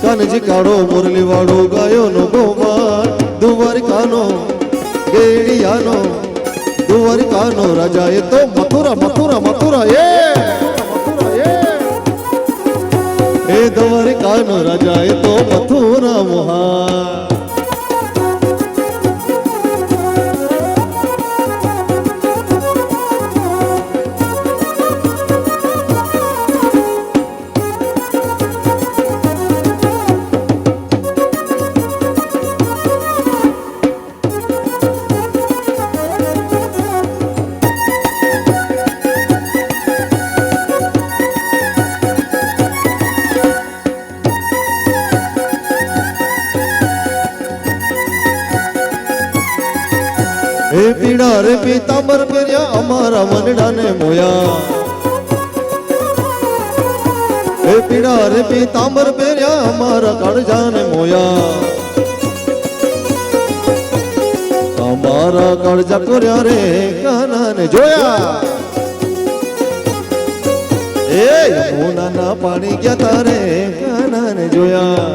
કાનજી કાળો મુરલી વાળો ગાયો નો ગોમાન દ્વારકાનો ગેડિયાનો દ્વારકાનો રાજા એ તો મથુરા મથુરા મથુરા એ દ્વારકાનો રાજા એ તો મથુરા મહાન હે પીડા રે પીતાંબર પહેર્યા અમારા મનડાને મોયા હે પીડા રે પીતાંબર પહેર્યા અમારા કાળજાને મોયા અમારા કાળજા કોર્યા રે કાનાને જોયા એ યમુનાના પાણી ગયા તારે કાનાને જોયા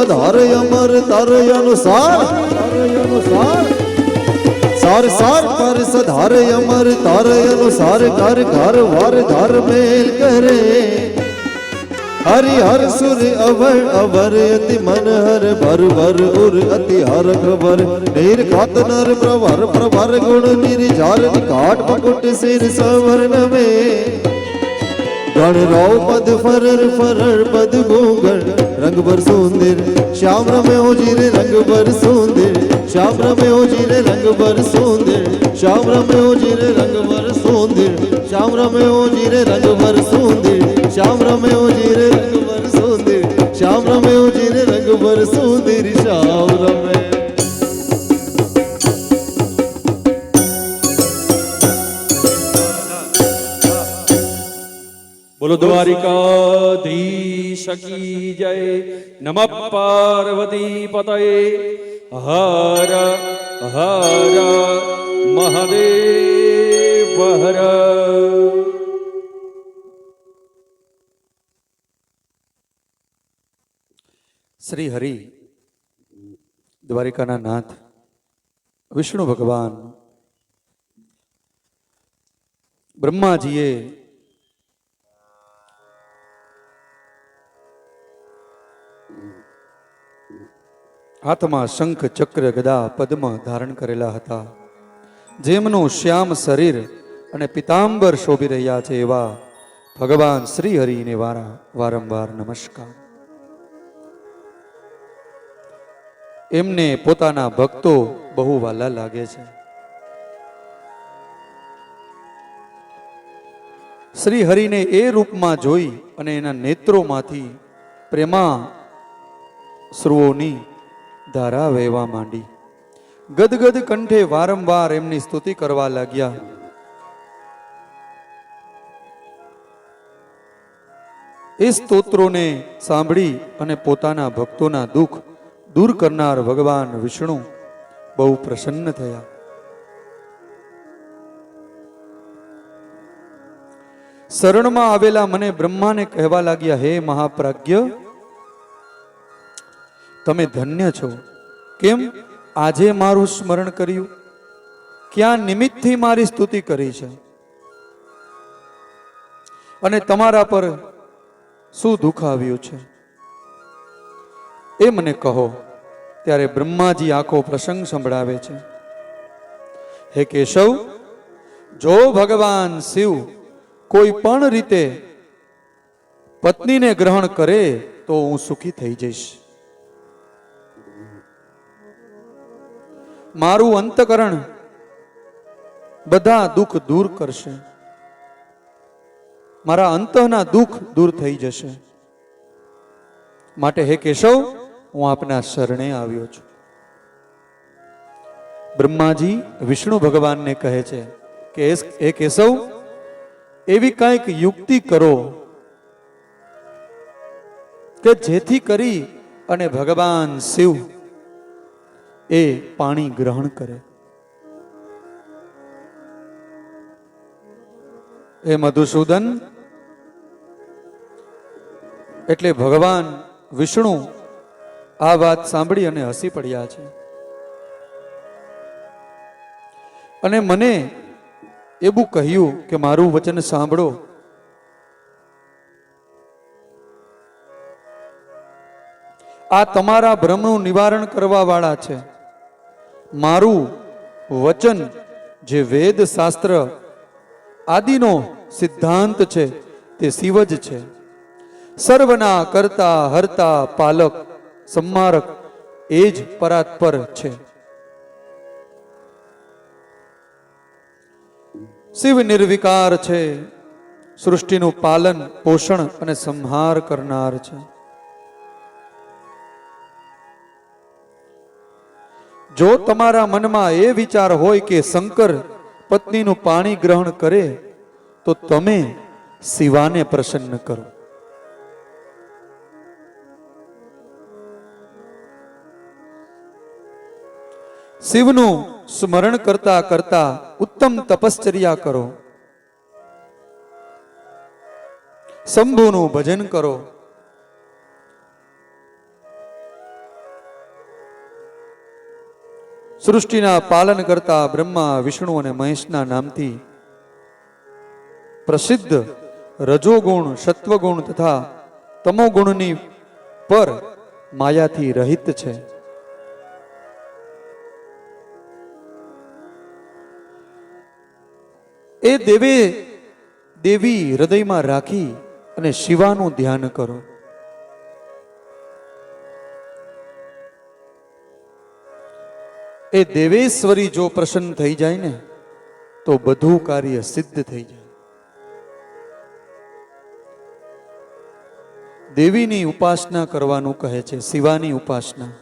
धारे अमर तारे अनुसार सार सार पर सधारे अमर तारे अनुसार घर घर वार धार मेल करे हरि हर सुर अवर अवर अति मन हर भर भर उर अति हर खबर नीर खात नर प्रवर प्रवर गुण निर्जार घाट मुकुट सिर सवर्ण में गण राव पद फरर फरर पद गोगण रंग बर सुंदर श्याम रमे हो जीरे रंग बर सुंदर श्याम रमे हो जीरे रंग बर सुंदर श्याम रमे हो जीरे रंग बर सुंदर श्याम रमे हो जीरे रंग बर सुंदर श्याम रमे हो जीरे रंग बर सुंदर श्याम रमे हो जीरे रंग बर सुंदर श्याम रमे बोलो द्वारिकाधीश की जय। नमः पार्वती पतये हर हर महादेव हर। श्री हरि द्वारिकाना नाथ विष्णु भगवान ब्रह्माजीए हाथमा शंख चक्र गदा पद्म धारण करेला हता। जेमनु श्याम शरीर अने पीतांबर शोभी रह्या छे एवा भगवान श्री हरि ने वारंवार नमस्कार। एमने पोताना भक्तो बहु वाला लागे छे। श्री हरि ने ए रूप में जोई अने एना नेत्रोमांथी प्रेमा श्रुओनी धारा वहेवा मांडी। गदगद कंठे वारंवार एमनी स्तुति करवा लाग्या। ए स्तोत्रों ने सांभळी अने पोताना भक्तोना दुख दूर करनार भगवान विष्णु बहु प्रसन्न थया। शरण में आवेला मने ब्रह्मा ने कहेवा लाग्या, हे महाप्राज्ञ तमे धन्य छो। केम आजे मारू स्मरण कर्यु? क्या निमित्त थी मारी स्तुति करी छे? अने तमारा पर शू दुख आव्युं छे ए मने कहो। त्यारे ब्रह्माजी आखो प्रसंग संभळावे छे। हे केशव, जो भगवान शिव कोई पण रीते पत्नी ने ग्रहण करे तो हूँ सुखी थई जईश। मारू મારા અંતઃના દુઃખ દૂર થઈ જશે. માટે હે કેશવ, હું આપના શરણે આવ્યો છું. બ્રહ્માજી વિષ્ણુ ભગવાનને કહે છે કે હે કેશવ, એવી કંઈક યુક્તિ કરો કે જેથી કરી અને ભગવાન શિવ એ પાણી ગ્રહણ કરે. હે મધુસૂદન, એટલે ભગવાન વિષ્ણુ આ વાત સાંભળી અને હસી પડ્યા છે અને મને એવું કહ્યું કે મારું વચન સાંભળો. આ તમારા ભ્રમનું નિવારણ કરવા વાળા છે. મારું વચન જે વેદ શાસ્ત્ર આદિનો સિદ્ધાંત છે તે શિવ જ છે. સર્વના કરતા હરતા પાલક સંહારક એ જ પરાત્પર છે. શિવ નિર્વિકાર છે, સૃષ્ટિનું પાલન પોષણ અને સંહાર કરનાર છે. જો તમારા મનમાં એ વિચાર હોય કે શંકર પત્નીનું પાણી ગ્રહણ કરે તો તમે શિવાને પ્રસન્ન કરો. શિવનું સ્મરણ કરતા કરતા ઉત્તમ તપશ્ચર્યા કરો, શંભુનું ભજન કરો. સૃષ્ટિના પાલન કરતા બ્રહ્મા વિષ્ણુ અને મહેશના નામથી પ્રસિદ્ધ રજોગુણ સત્વગુણ તથા તમોગુણની પર માયાથી રહિત છે. એ દેવી હૃદયમાં રાખી અને શિવાનું ધ્યાન કરો. એ દેવેશ્વરી જો પ્રસન્ન થઈ જાય ને તો બધું કાર્ય સિદ્ધ થઈ જાય. દેવીની ઉપાસના કરવાનું કહે છે, શિવાની ઉપાસના.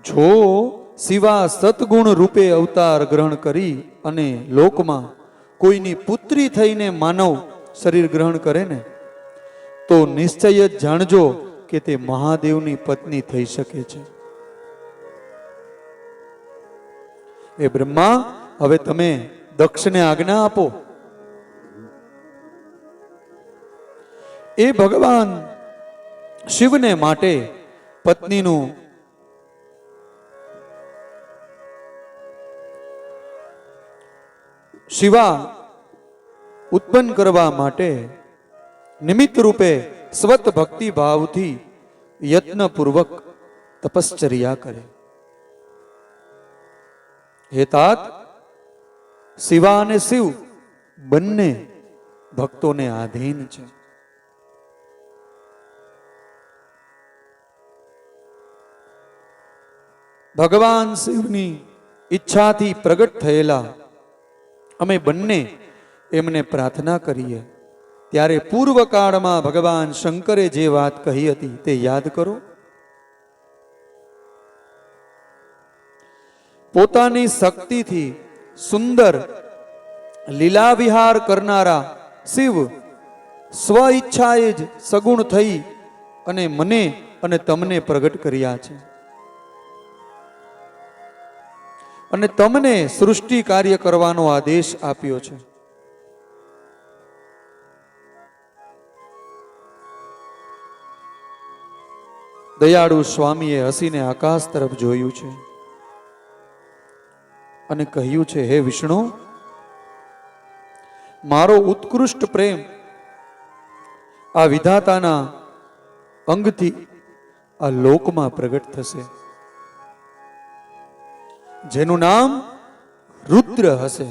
જો શિવા સતગુણ રૂપે અવતાર ગ્રહણ કરી અને લોકમાં કોઈની પુત્રી થઈને માનવ શરીર ગ્રહણ કરે ને તો નિશ્ચય જ જાણજો કે તે મહાદેવની પત્ની થઈ શકે છે. એ બ્રહ્મા, હવે તમે દક્ષને આજ્ઞા આપો. એ ભગવાન શિવને માટે પત્નીનું શિવા ઉત્પન્ન કરવા માટે નિમિત્ત રૂપે સ્વત ભક્તિ ભાવથી યત્નપૂર્વક તપશ્ચર્યા કરે. હે તાત, શિવા અને શિવ બંને ભક્તોને આધીન છે. ભગવાન શિવની ઈચ્છાથી પ્રગટ થયેલા અમે બંને એમને પ્રાર્થના કરીએ ત્યારે પૂર્વકાળમાં ભગવાન શંકરે જે વાત કહી હતી તે યાદ કરો. પોતાની શક્તિથી સુંદર લીલા વિહાર કરનારા શિવ સ્વ ઈચ્છાએ જ સગુણ થઈ અને મને અને તમને પ્રગટ કર્યા છે અને તમને સૃષ્ટિ કાર્ય કરવાનો આદેશ આપ્યો છે. દયાળુ સ્વામીએ હસીને આકાશ તરફ જોયું છે અને કહ્યું છે, હે વિષ્ણુ, મારો ઉત્કૃષ્ટ પ્રેમ આ વિધાતાના અંગથી આ લોકમાં પ્રગટ થશે, જેનું નામ રુદ્ર હશે.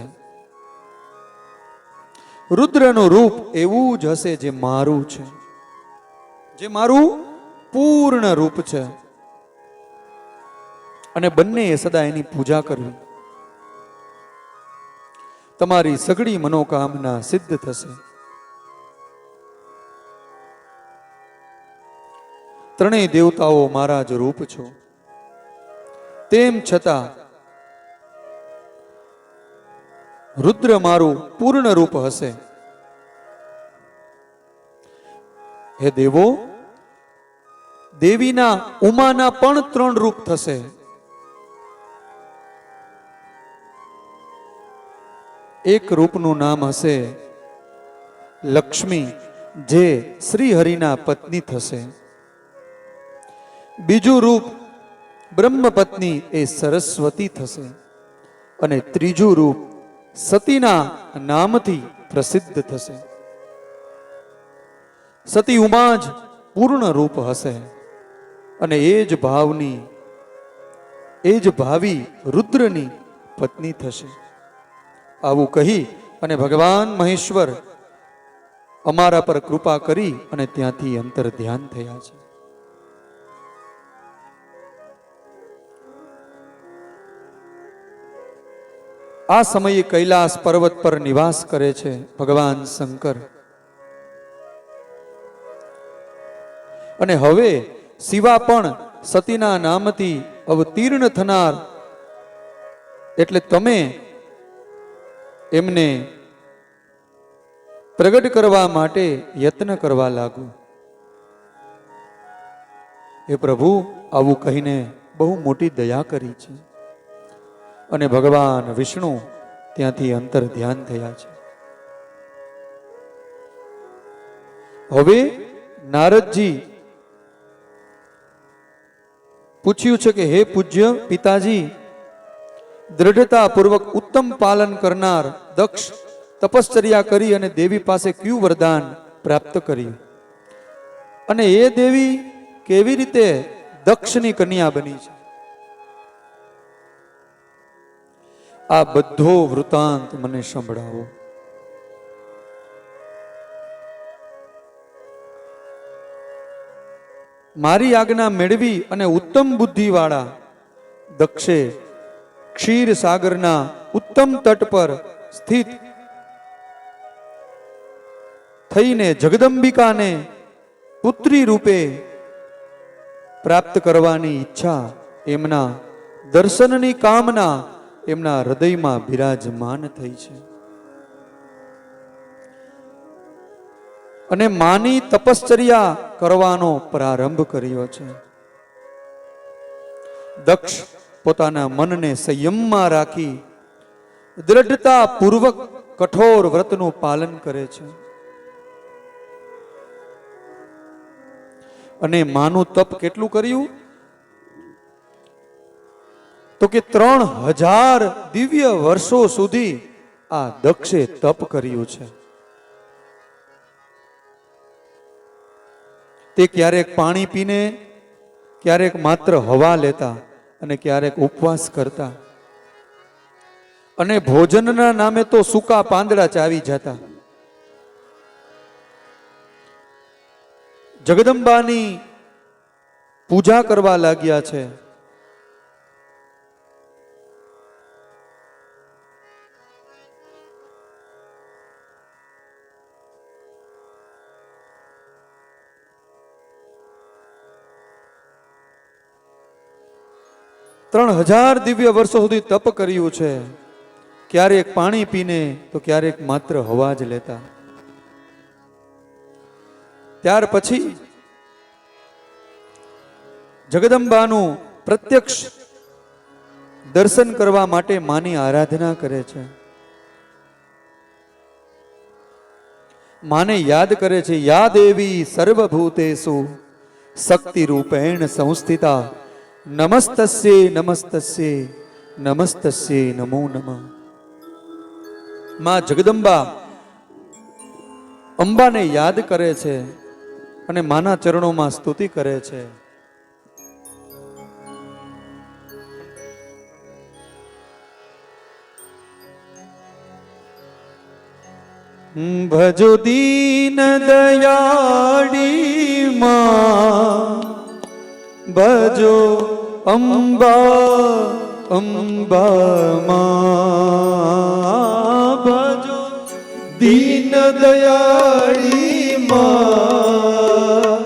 રુદ્રનું રૂપ એવું જ હશે જે મારું છે, જે મારું પૂર્ણ રૂપ છે, અને બંને સદા એની પૂજા કરવી. તમારી સઘળી મનોકામના સિદ્ધ થશે. ત્રણેય દેવતાઓ મારા જ રૂપ છો, તેમ છતાં રુદ્ર મારું પૂર્ણ રૂપ હશે. હે દેવો, દેવીના ઉમાના પણ 3 રૂપ થશે. એક રૂપનું નામ હશે લક્ષ્મી, જે શ્રી હરિના પત્ની થશે. બીજું રૂપ બ્રહ્મપત્ની એ સરસ્વતી થશે. અને ત્રીજું રૂપ સતીના નામથી પ્રસિદ્ધ થશે. સતી ઉમા જ પૂર્ણ રૂપ હશે અને એ જ ભાવી રુદ્રની પત્ની થશે. આવું કહી અને ભગવાન મહેશ્વર અમારા પર કૃપા કરી અને ત્યાંથી અંતર ધ્યાન થયા છે. આ સમયે કૈલાસ પર્વત પર નિવાસ કરે છે ભગવાન શંકર. અને હવે શિવા પણ સતીના નામથી અવતીર્ણ થનાર, એટલે તમે એમને પ્રગટ કરવા માટે યત્ન કરવા લાગુ. હે પ્રભુ, આવું કહીને બહુ મોટી દયા કરી છે. અને ભગવાન વિષ્ણુ ત્યાંથી અંતર ધ્યાન થયા છે. હવે નારદજી પૂછ્યું છે કે હે પૂજ્ય પિતાજી, દ્રઢતા પૂર્વક ઉત્તમ પાલન કરનાર દક્ષ તપશ્ચર્યા કરી અને દેવી પાસે કયું વરદાન પ્રાપ્ત કર્યું, અને એ દેવી કેવી રીતે દક્ષની કન્યા બની છે? આ બધો વૃતાંત મને સંભળાવો. મારી આજ્ઞા મેળવી અને ઉત્તમ બુદ્ધિવાળા દક્ષે ક્ષીર સાગરના ઉત્તમ તટ પર સ્થિત થઈને જગદંબિકાને પુત્રી રૂપે પ્રાપ્ત કરવાની ઈચ્છા, એમના દર્શનની કામના એમના હૃદયમાં બિરાજમાન થઈ છે. અને માની તપશ્ચર્યા કરવાનો પ્રારંભ કર્યો છે. દક્ષ પોતાના મનને સંયમમાં રાખી દ્રઢતા પૂર્વક કઠોર વ્રતનું પાલન કરે છે. અને માનું તપ કેટલું કર્યું? તો કે 3000 દિવ્ય વર્ષો સુધી આ દક્ષે તપ કર્યું છે. તે ક્યારેક પાણી પીને, ક્યારેક માત્ર હવા લેતા અને ક્યારેક ઉપવાસ કરતા. અને ભોજનના નામે તો સૂકા પાંદડા ચાવી જતા. જગદંબાની પૂજા કરવા લાગ્યા છે. ત્રણ 3000 દિવ્ય વર્ષો સુધી તપ કર્યું છે. ક્યારેક પાણી પીને તો ક્યારેક માત્ર હવા જ લેતા. ત્યાર પછી જગદંબાનું પ્રત્યક્ષ દર્શન કરવા માટે માની આરાધના કરે છે. માને યાદ કરે છે. યા દેવી સર્વભૂતેષુ શક્તિ રૂપેણ સંસ્થિતા નમસ્તસ્યે નમસ્તસ્યે નમસ્તસ્યે નમો નમઃ. માં જગદંબા અંબાને યાદ કરે છે અને માના ચરણોમાં સ્તુતિ કરે છે. ભજો દીન દયાળી માં, ભજો અંબા અંબા માં, ભજો દીન દયાળી માં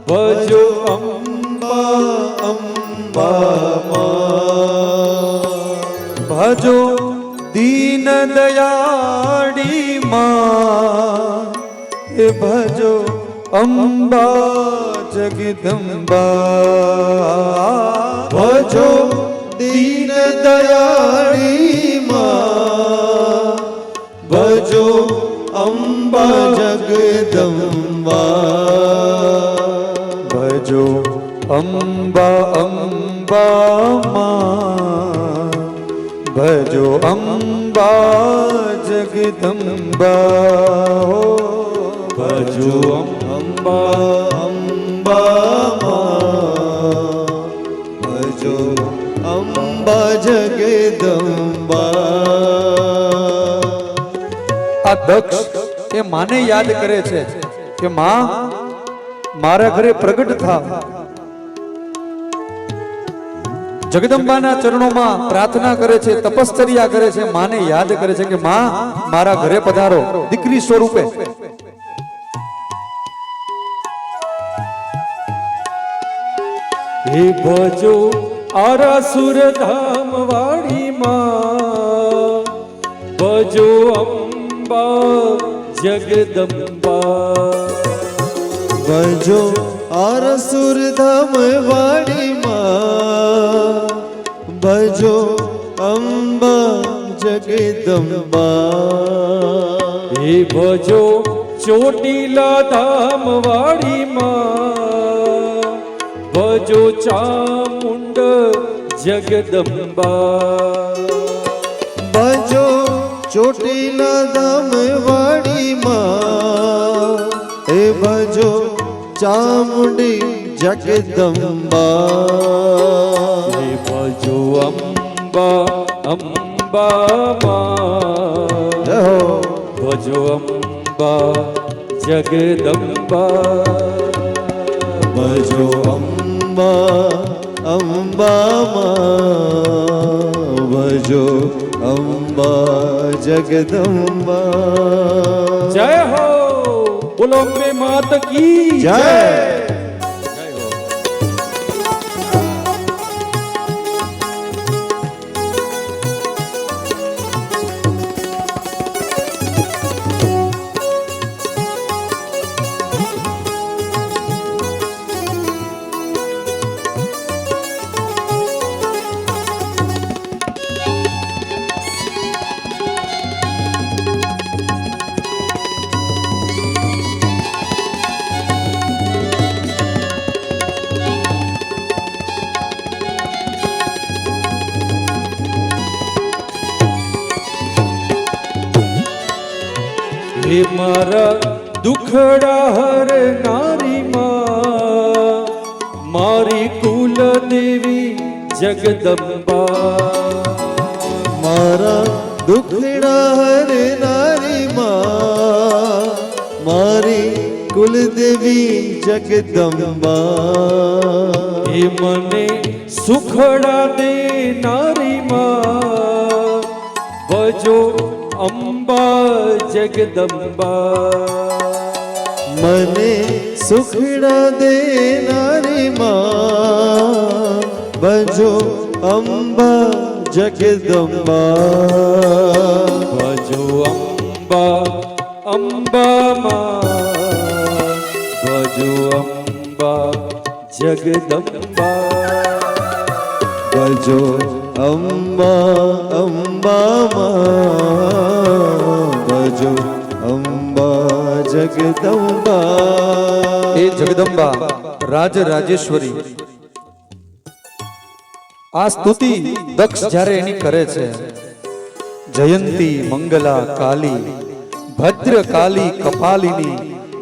ભજો અંબા અંબા માં ભજો દીન દયાળી માં એ ભજો અંબા જગદંબા ભજો દીન દયાળી માં ભજો અંબા જગદંબા ભજો અંબા અંબા માં ભજો અંબા જગદંબા ભજો અંબા અંબા માં ભજો અંબા જગદંબા આ દક્ષ એ માને યાદ કરે છે કે માં મારા ઘરે પ્રગટ થાવ. જગદંબાના ચરણોમાં પ્રાર્થના કરે છે, તપશ્ચર્યા કરે છે, માને યાદ કરે છે કે માં મારા ઘરે પધારો દીકરી સ્વરૂપે. હે ભજો આરાસુર ધામ વાળી માં ભજો અંબા જગદંબા ભજો આરસુર ધામ વાળી માં ભજો અંબા જગદંબા હે ભજો ચોટીલા ધામ વાળી માં ભજો ચામુંડ જગદંબા ભજો ચોટીલા ધામ વાળી માં હે ભજો ચામુંડી જગદંબા હે ભજો અંબા અંબા માં જય હો. ભજો અંબા જગદંબા ભજો અંબા અંબા માં ભજો અંબા જગદંબા જય હો બોલો અંબે માત કી જય. હે મારા દુખડા હર નારી માં મારી કુલ દેવી જગદંબા મારા દુખડા હરનારી માં મારી કુલદેવી જગદંબા હે મને સુખડા દે નારી માં ભજો અંબા જગદંબા મને સુખડા દેનારી માં ભજો અંબા જગદંબા ભજો અંબા અંબા માં ભજો અંબા જગદંબા ભજો અંબા અંબા માં ભજો અંબા જગદંબા એ જગદંબા રાજ રાજેશ્વરી. આ સ્તુતિ દક્ષ જ્યારે એની કરે છે, જયંતી મંગલા કાલી ભદ્ર કાલી કપાલિની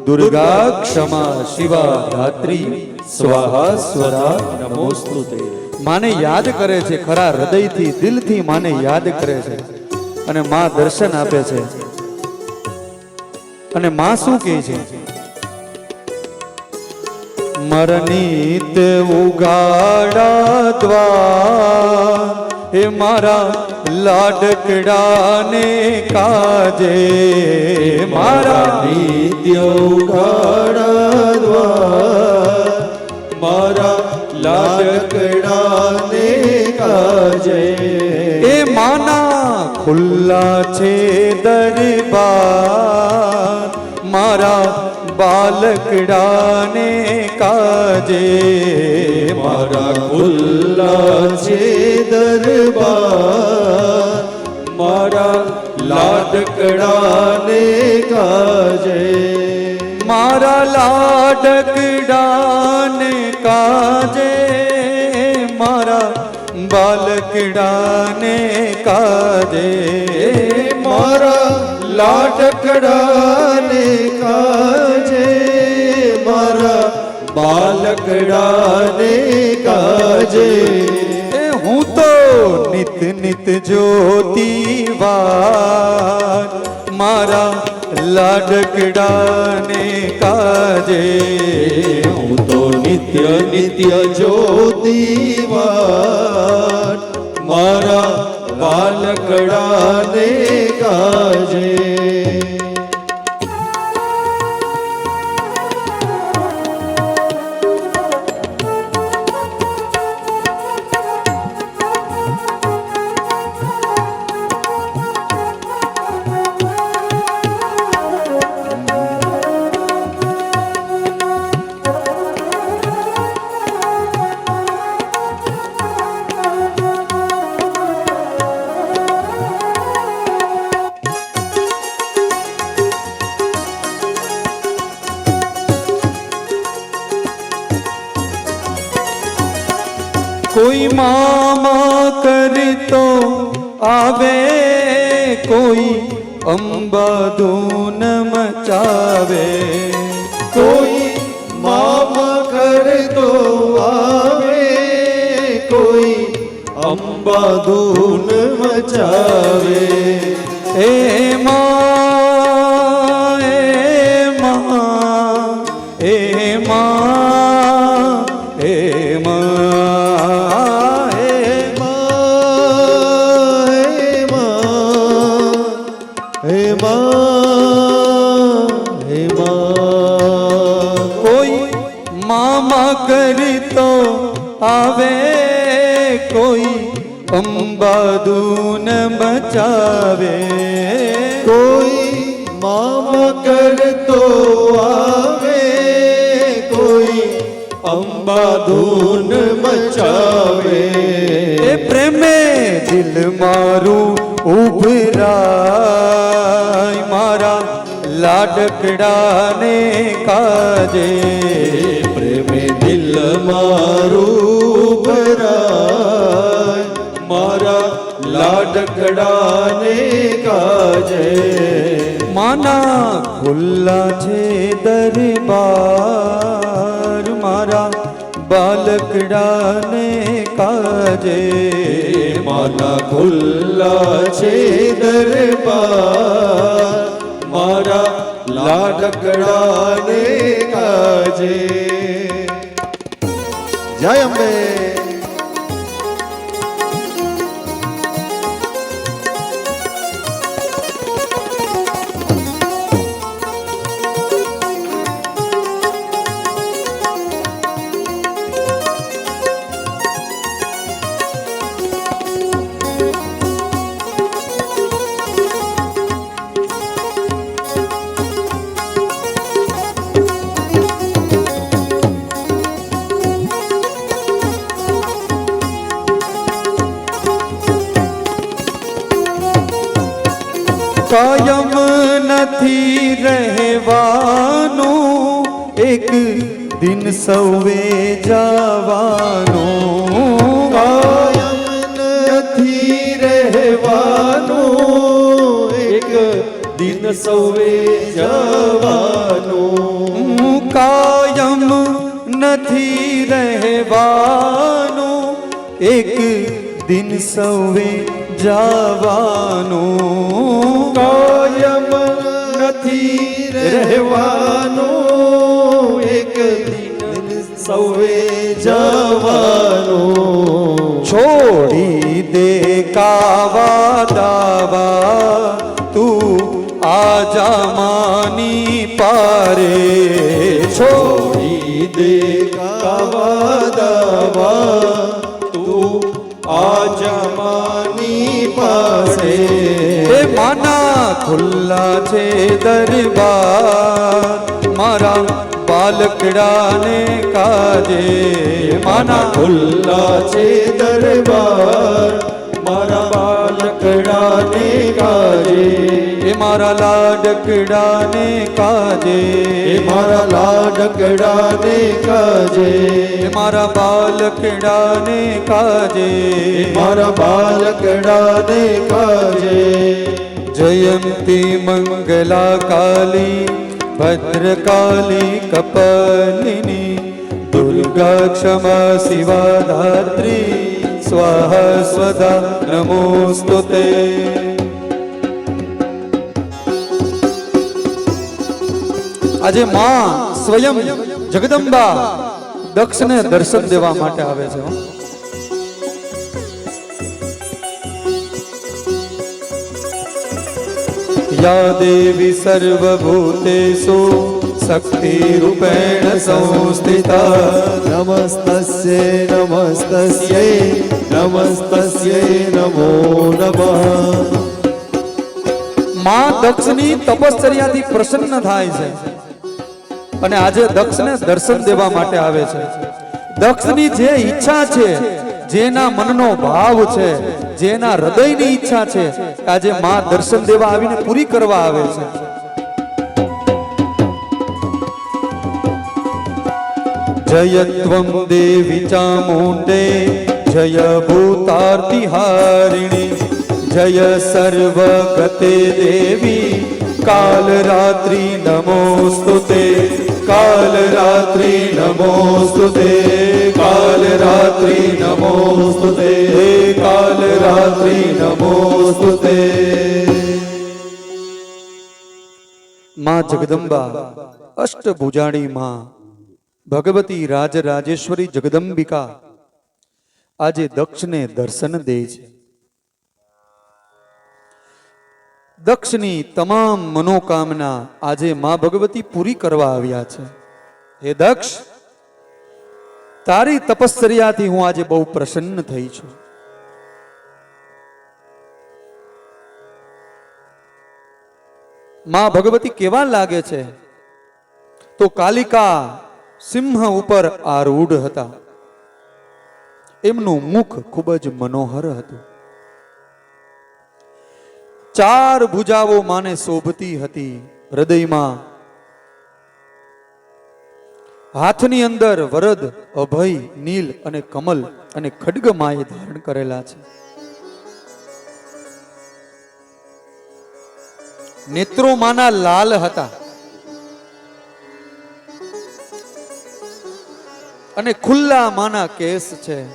દુર્ગા ક્ષમા શિવા ધાત્રી સ્વાહા સ્વરા નમોસ્તુતે. માને યાદ કરે છે, ખરા હૃદયથી દિલથી માને યાદ કરે છે અને માં દર્શન આપે છે. અને માં શું કહે છે? મરનીત ઉગાડા દ્વાર હે મારા લાડકડાને કાજે મારા નિત્ય ઉઘાડા દ્વાર મારા લાડકડાને કાજે એ માના ખુલ્લા છે દરબાર મારા બાલકડાને કાજે મારા ખુલ્લા છે દરબાર મારા લાડકડાને કાજે મારા લાડકડાને કાજે મારા બાલકડાને કાજે મારા લાડકડાને કાજે મારા બાલકડાને કાજે એ હું તો નિત નિત જ્યોતિવાર મારા લાડકડાને કાજે હું તો નિત્ય નિત્ય જ્યોતિવાર મારા બાલકડાને કાજે કોઈ મામા કરતો આવે કોઈ અંબાધૂન મચાવે કોઈ મામા કરતો આવે કોઈ અંબાધૂન મચાવે એ માં એ માં એ માં એ માં હે માં હે માં કોઈ મામા કરતો આવે કોઈ અંબાધૂન મચાવે કોઈ મામા કરતો આવે કોઈ અંબાધૂન મચાવે એ પ્રેમે દિલ મારું ઉભરાય મારા લાડકડાને કાજે પ્રેમે દિલ મારું ભરાય મારા લાડકડાને કાજે માના ખુલ્લા છે દરબાર મારા બાલકડાને કાજે માના ખુલ્લા છે દરબાર મારા લાડકડાને કાજે જય અંબે કાયમ નથી રહેવાનું એક દિન સૌએ જવાનું કાયમ નથી રહેવાનું એક દિન સૌએ જવાનું કાયમ નથી રહેવાનું એક દિન સૌએ જવાનું કાયમ નથી રહેવાનું એક દિન સૌએ જવાનું છોડી દે કાવા તારે છોડી દે કાવા દાવા તું આજ માની પાસે એ માના ખુલ્લા છે દરબાર મારા બાલકડાને કાજે માના ખુલ્લા છે દરબાર મારા બાલકડાને કાજે એ મારા લાડકડાને કાજે એ મારા લાડકડાને કાજે એ મારા બાલકડાને કાજે મારા બાલકડાને કાજે જયંતી મંગલા કાલી ભદ્રકાલી કપાલિની દુર્ગા ક્ષમા શિવા ધાત્રી સ્વાહા સ્વદા નમોસ્તુતે આજે માં સ્વયં જગદંબા દક્ષને દર્શન દેવા માટે આવે છે. યા દેવી સર્વભૂતેષુ શક્તિ રૂપેણ સંસ્થિતા નમસ્તસ્યૈ નમસ્તસ્યૈ નમસ્તસ્યૈ નમો નમઃ. માં દક્ષની તપશ્ચર્યાથી પ્રસન્ન થાય છે અને આજે દક્ષને દર્શન દેવા માટે આવે છે. દક્ષની જે ઈચ્છા છે, જેના મનનો ભાવ છે, જેના હૃદયની ઈચ્છા છે, આજે માં દર્શન દેવા આવીને પૂરી કરવા આવે છે. જયત્વમ દેવી ચામુંડે જય ભૂતાર્તિહારિણી જય સર્વગતે દેવી કાલ રાત્રિ નમોસ્તુતે કાલ રાત્રિ નમોસ્તુતે કાલ રાત્રિ નમોસ્તુતે કાલ રાત્રિ નમોસ્તુતે. માં જગદંબા અષ્ટભુજાણી માં ભગવતી રાજરાજેશ્વરી જગદંબિકા આજે દક્ષને દર્શન દે છે. દક્ષની તમામ મનોકામના આજે માં ભગવતી પૂરી કરવા આવ્યા છે. હે દક્ષ, તારી તપશ્ચર્યાથી હું આજે બહુ પ્રસન્ન થઈ છું. માં ભગવતી કેવા લાગે છે? તો કાલિકા સિંહ ઉપર આરૂઢ હતા. એમનું મુખ ખૂબ જ મનોહર હતું. ચાર ભુજાઓ માને શોભતી હતી. હૃદયમાં હાથની અંદર વરદ, અભય, નીલ અને કમલ અને ખડગ માએ ધારણ કરેલા છે. નેત્રો માના લાલ હતા અને ખુલ્લા માના કેસ છે.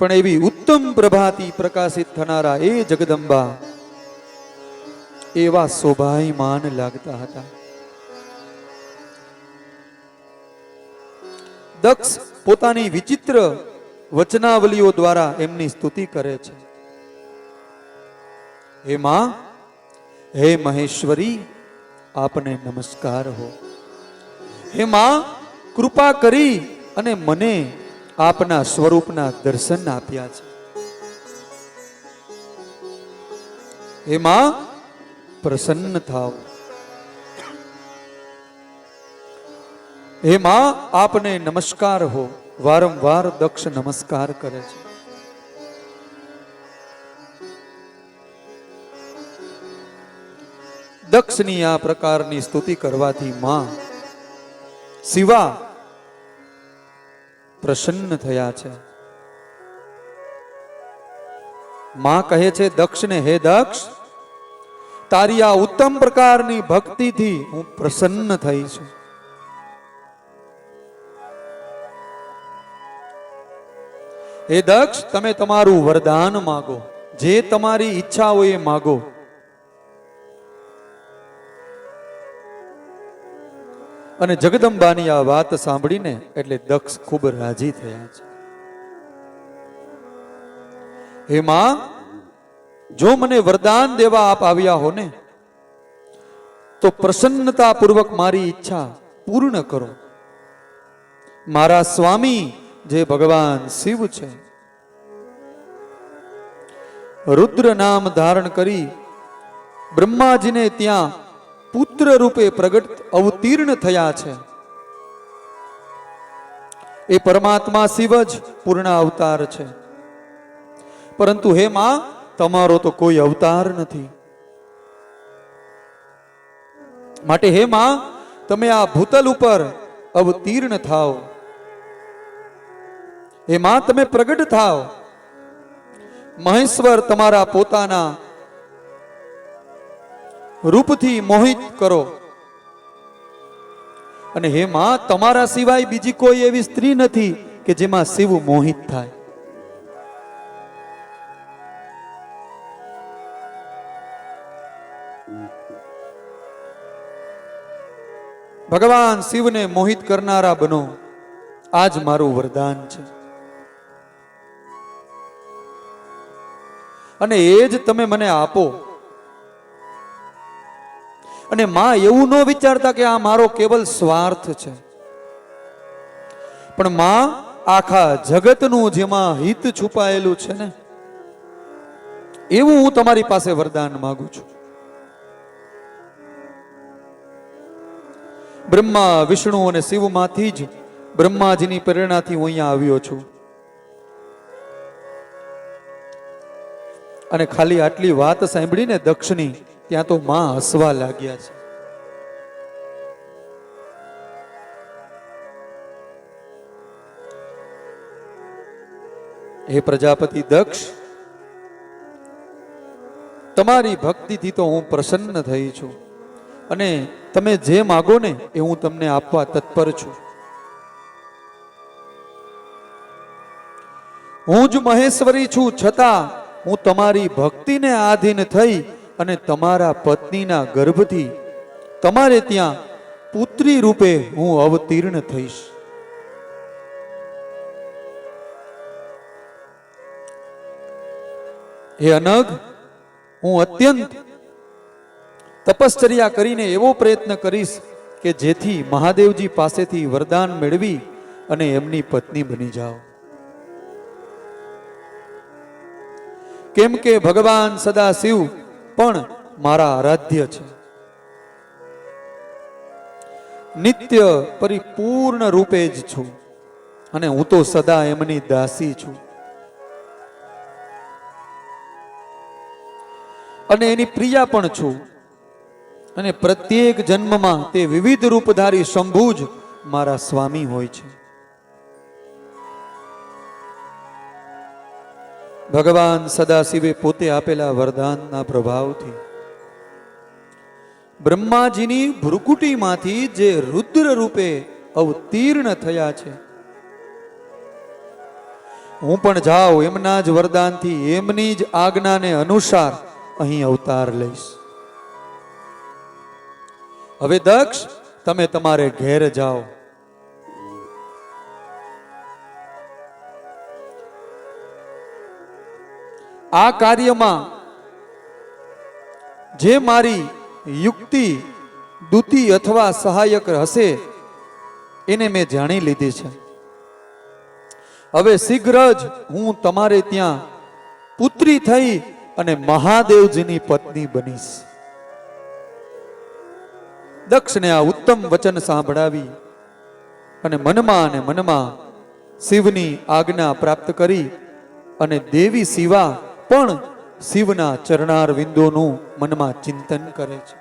પણ એવી ઉત્તમ પ્રભાતી પ્રકાશિત થનારા એ જગદંબા એવા શોભાયમાન લાગતા હતા. દક્ષ પોતાની વિચિત્ર વચનાવલીઓ દ્વારા એમની સ્તુતિ કરે છે. હે માં, હે મહેશ્વરી, આપને નમસ્કાર હો. હે માં, કૃપા કરી અને મને આપના સ્વરૂપના દર્શન આપ્યા છે. હે માં, પ્રસન્ન થાવ. હે માં, આપને નમસ્કાર હો. વારંવાર દક્ષ નમસ્કાર કરે છે. દક્ષની આ પ્રકારની સ્તુતિ કરવાથી માં શિવા પ્રસન્ન થયા છે. માં કહે છે દક્ષને, હે દક્ષ, તારી આ ઉત્તમ પ્રકારની ભક્તિથી હું પ્રસન્ન થઈ છું. હે દક્ષ, તમે તમારું વરદાન માગો, જે તમારી ઈચ્છા હોય એ માગો. અને જગદંબાની આ વાત સાંભળીને એટલે દક્ષ ખૂબ રાજી થયા છે. હે માં, જો મને વરદાન દેવા આપ આવ્યા હો ને, તો પ્રસન્નતાપૂર્વક મારી ઈચ્છા પૂર્ણ કરો. મારા સ્વામી જે ભગવાન શિવ છે, રુદ્ર નામ ધારણ કરી બ્રહ્માજીને ત્યાં પુત્ર રૂપે પ્રગટ અવતીર્ણ થયા છે. એ પરમાત્મા શિવ જ પૂર્ણ અવતાર છે. પરંતુ હે માં, તમારો તો કોઈ અવતાર નથી. માટે હે માં, તમે આ ભૂતલ ઉપર અવતીર્ણ થાઓ. હે માં, તમે પ્રગટ થાઓ. મહેશ્વર તમારા પોતાના રૂપથી મોહિત કરો. અને હે માં, તમારા સિવાય બીજી કોઈ એવી સ્ત્રી નથી કે જેમાં શિવ મોહિત થાય. ભગવાન શિવને મોહિત કરનારા બનો, આજ મારું વરદાન છે. અને એ જ તમે મને આપો. અને માં એવું ન વિચારતા કે આ મારો કેવલ સ્વાર્થ છે, પણ માં આખા જગતનું જેમાં હિત છુપાયેલું છે ને, એવું હું તમારી પાસે વરદાન માંગુ છું. બ્રહ્મા, વિષ્ણુ અને શિવમાંથી જ બ્રહ્માજીની પ્રેરણાથી હું અહીંયા આવ્યો છું. અને ખાલી આટલી વાત સાંભળીને દક્ષની ત્યાં તો માં હસવા લાગ્યા છે. હે પ્રજાપતિ દક્ષ, તમારી ભક્તિથી તો હું પ્રસન્ન થઈ છું, અને તમે જે માગો ને એ હું તમને આપવા તત્પર છું. હું જ મહેશ્વરી છું, છતાં હું તમારી ભક્તિને આધીન થઈ અને તમારા પત્નીના ગર્ભથી તમારે ત્યાં પુત્રી રૂપે હું અવતીર્ણ થઈશ. હે અનઘ, હું અત્યંત તપશ્ચર્યા કરીને એવો પ્રયત્ન કરીશ કે જેથી મહાદેવજી પાસેથી વરદાન મેળવી અને એમની પત્ની બની જાઓ. કેમ કે ભગવાન સદાશિવ પણ મારા આરાધ્ય છે. નિત્ય પરિપૂર્ણ રૂપે જ છું, અને હું તો સદા એમની દાસી છું. અને એની પ્રિયા પણ છું. અને પ્રત્યેક જન્મમાં તે વિવિધ રૂપધારી શંભુ જ મારા સ્વામી હોય છે. ભગવાન સદાશિવે પોતે આપેલા વરદાનના પ્રભાવથી બ્રહ્માજીની ભ્રુકુટીમાંથી જે રુદ્ર રૂપે અવતીર્ણ થયા છે, હું પણ જાઉં એમના જ વરદાનથી એમની જ આજ્ઞાને અનુસાર અહીં અવતાર લઈશ. હવે દક્ષ, તમે તમારે ઘેર જાઓ. આ કાર્યમાં જે મારી યુક્તિ, દૂતી અથવા સહાયક હશે એને મેં જાણી લીધી છે. હવે શીઘ્ર જ હું તમારે ત્યાં પુત્રી થઈ અને મહાદેવજીની પત્ની બનીશ. દક્ષને આ ઉત્તમ વચન સાંભળાવી અને મનમાં શિવની આજ્ઞા પ્રાપ્ત કરી અને દેવી શિવા પણ શિવના ચરણાર વિંદોનું મનમાં ચિંતન કરે છે.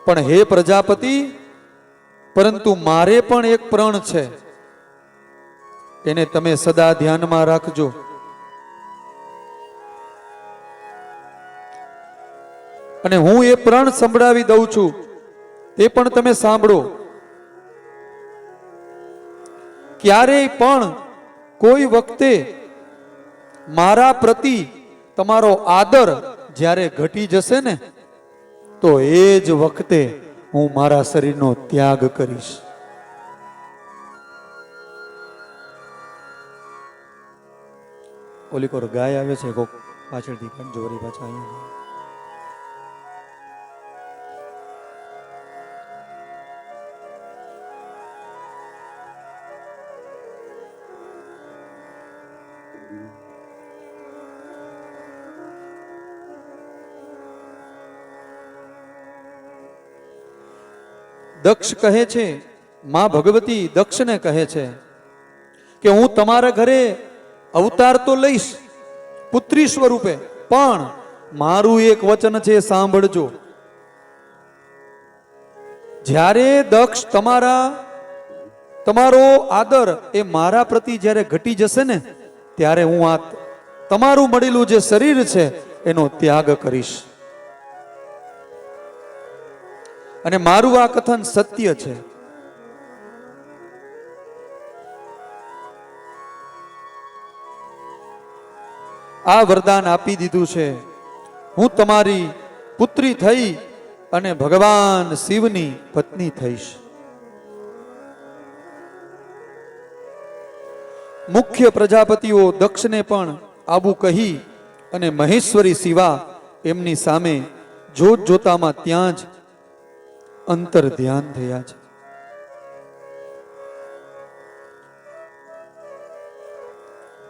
પણ હે પ્રજાપતિ, પરંતુ મારે પણ એક પ્રણ છે, એને તમે સદા ધ્યાનમાં રાખજો. અને હું એ પ્રણ સંભળાવી દઉં છું, તે પણ તમે સાંભળો. ક્યારેય પણ કોઈ વખતે મારા પ્રતિ તમારો આદર જ્યારે ઘટી જશે ને, તો એ જ વખતે હું મારા શરીરનો ત્યાગ કરીશ. ઓલી કોર ગાય આવે છે, કોક પાછળથી કંજોરી પાછા અહીંયા દક્ષ કહે છે, માં ભગવતી દક્ષને કહે છે કે હું તમારા ઘરે અવતાર તો લઈશ પુત્રી સ્વરૂપે, પણ મારું એક વચન છે, સાંભળજો. જ્યારે દક્ષ તમારો આદર એ મારા પ્રતિ જ્યારે ઘટી જશે ને, ત્યારે હું આ તમારું મળેલું જે શરીર છે એનો ત્યાગ કરીશ. અને મારું આ કથન સત્ય છે. આ વરદાન આપી દીધું છે, હું તમારી પુત્રી થઈ અને ભગવાન શિવની પત્ની થઈશ. મુખ્ય પ્રજાપતિઓ દક્ષને પણ આવું કહી અને મહેશ્વરી શિવા એમની સામે જોત જોતામાં ત્યાં જ અંતર ધ્યાન થયા છે.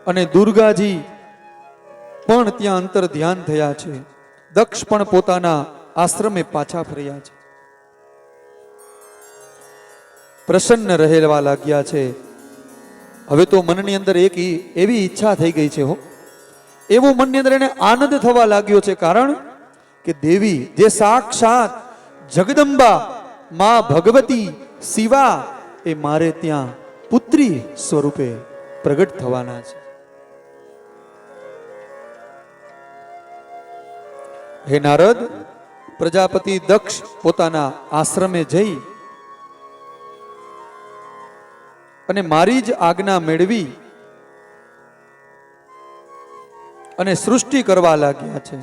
અને દુર્ગાજી પણ ત્યાં અંતર ધ્યાન થયા છે. દક્ષ પણ પોતાના આશ્રમે પાછા ફર્યા છે. પ્રસન્ન રહેવા લાગ્યા છે. હવે તો મનની અંદર એક એવી ઈચ્છા થઈ ગઈ છે, એવું મનની અંદર એને આનંદ થવા લાગ્યો છે. કારણ કે દેવી જે સાક્ષાત જગદંબા માં ભગવતી શિવા એ મારે ત્યાં પુત્રી સ્વરૂપે પ્રગટ થવાના છે. હે નારદ, પ્રજાપતિ દક્ષ પોતાના આશ્રમે જઈ અને મારી જ આજ્ઞા મેળવી અને સૃષ્ટિ કરવા લાગ્યા છે.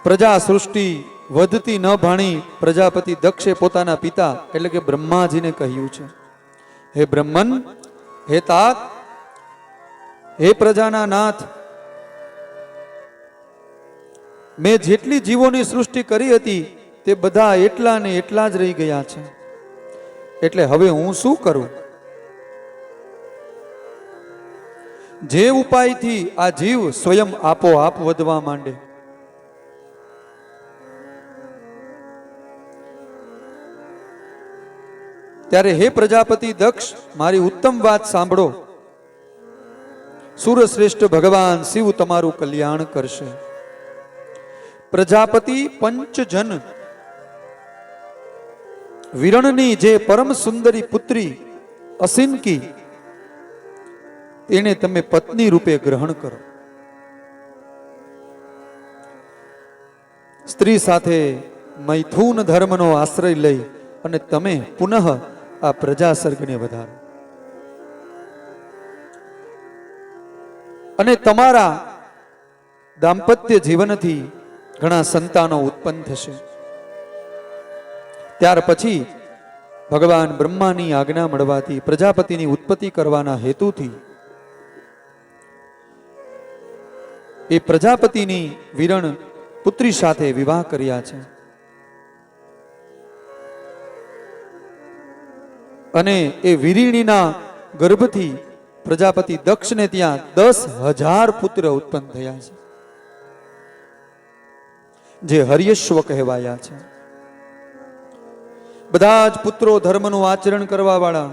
પ્રજા સૃષ્ટિ વધતી ન ભાણી પ્રજાપતિ દક્ષે પોતાના પિતા એટલે કે બ્રહ્માજીને કહ્યું છે, હે બ્રહ્મન, હે તાત, હે પ્રજાના નાથ, મેં જેટલી જીવોની સૃષ્ટિ કરી હતી તે બધા એટલા ને એટલા જ રહી ગયા છે. એટલે હવે હું શું કરું? જે ઉપાયથી આ જીવ સ્વયં આપોઆપ વધવા માંડે. ત્યારે હે પ્રજાપતિ દક્ષ, મારી ઉત્તમ વાત સાંભળો. સુરશ્રેષ્ઠ ભગવાન શિવ તમારું કલ્યાણ કરશે. પ્રજાપતિ પંચજન વિરણની જે પરમ સુંદરી પુત્રી અસિનકી તેને તમે પત્ની રૂપે ગ્રહણ કરો. સ્ત્રી સાથે મૈથુન ધર્મનો આશ્રય લઈ અને તમે પુનઃ આ પ્રજા સર્ગને વધારો. અને તમારા દાંપત્ય જીવનથી ઘણા સંતાનો ઉત્પન્ન થશે. ત્યાર પછી ભગવાન બ્રહ્માની આજ્ઞા મળવાથી પ્રજાપતિની ઉત્પત્તિ કરવાના હેતુથી એ પ્રજાપતિની વિરણ પુત્રી સાથે વિવાહ કર્યા છે. અને એ વિરીણીના ગર્ભથી પ્રજાપતિ દક્ષને ત્યાં 10,000 પુત્ર ઉત્પન્ન થયા છે, જે હર્યશ્વ કહેવાયા છે. બધા જ પુત્રો ધર્મનું આચરણ કરવા વાળા,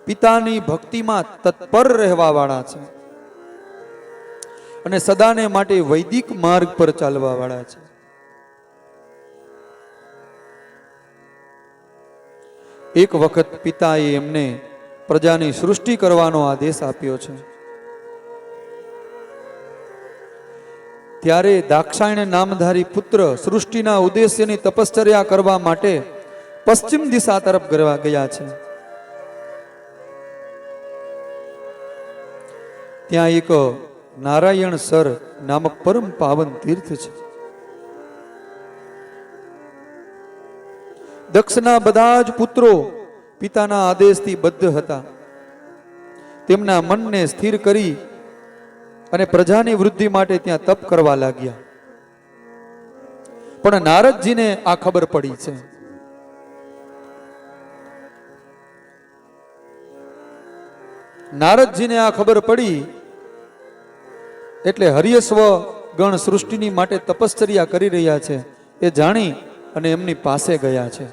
પિતાની ભક્તિમાં તત્પર રહેવા વાળા છે અને સદાને માટે વૈદિક માર્ગ પર ચાલવા વાળા છે. એક વખત પિતાએ એમને પ્રજાની સૃષ્ટિ કરવાનો આદેશ આપ્યો છે. ત્યારે દાક્ષાયણ નામધારી પુત્ર સૃષ્ટિના ઉદ્દેશ્યની તપશ્ચર્યા કરવા માટે પશ્ચિમ દિશા તરફ ગયા છે. ત્યાં એક નારાયણ સર નામક પરમ પાવન તીર્થ છે. દક્ષના બધા જ પુત્રો પિતાના આદેશથી બદ્ધ હતા. તેમના મનને સ્થિર કરી અને પ્રજાની વૃદ્ધિ માટે ત્યાં તપ કરવા લાગ્યા. પણ નારદજીને આ ખબર પડી છે. નારદજીને આ ખબર પડી એટલે હર્યશ્વ ગણ સૃષ્ટિની માટે તપશ્ચર્યા કરી રહ્યા છે એ જાણી અને એમની પાસે ગયા છે.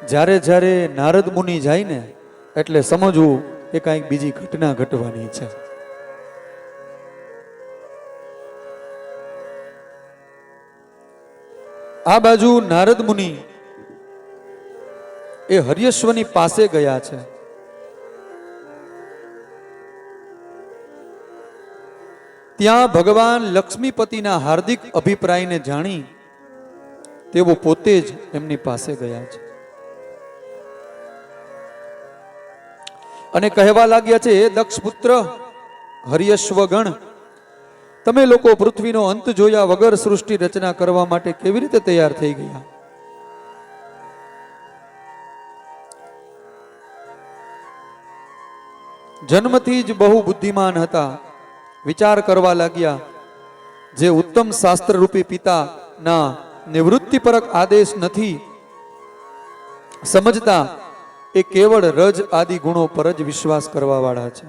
જ્યારે જ્યારે નારદ મુનિ જાય ને એટલે સમજવું એ કાંઈક બીજી ઘટના ઘટવાની છે. આ બાજુ નારદ મુનિ એ હર્યશ્વની પાસે ગયા છે. ત્યાં ભગવાન લક્ષ્મીપતિના હાર્દિક અભિપ્રાયને જાણી તેઓ પોતે જ એમની પાસે ગયા છે અને કહેવા લાગ્યા છે, હે દક્ષ પુત્ર હર્યશ્વગણ, તમે લોકો પૃથ્વીનો અંત જોયા વગર સૃષ્ટિ રચના કરવા માટે કેવી રીતે તૈયાર થઈ ગયા? જન્મથી જ બહુ બુદ્ધિમાન હતા. વિચાર કરવા લાગ્યા, જે ઉત્તમ શાસ્ત્ર રૂપી પિતાના નિવૃત્તિપરક આદેશ નથી સમજતા એ કેવળ રજ આદિ ગુણો પર જ વિશ્વાસ કરવા વાળા છે.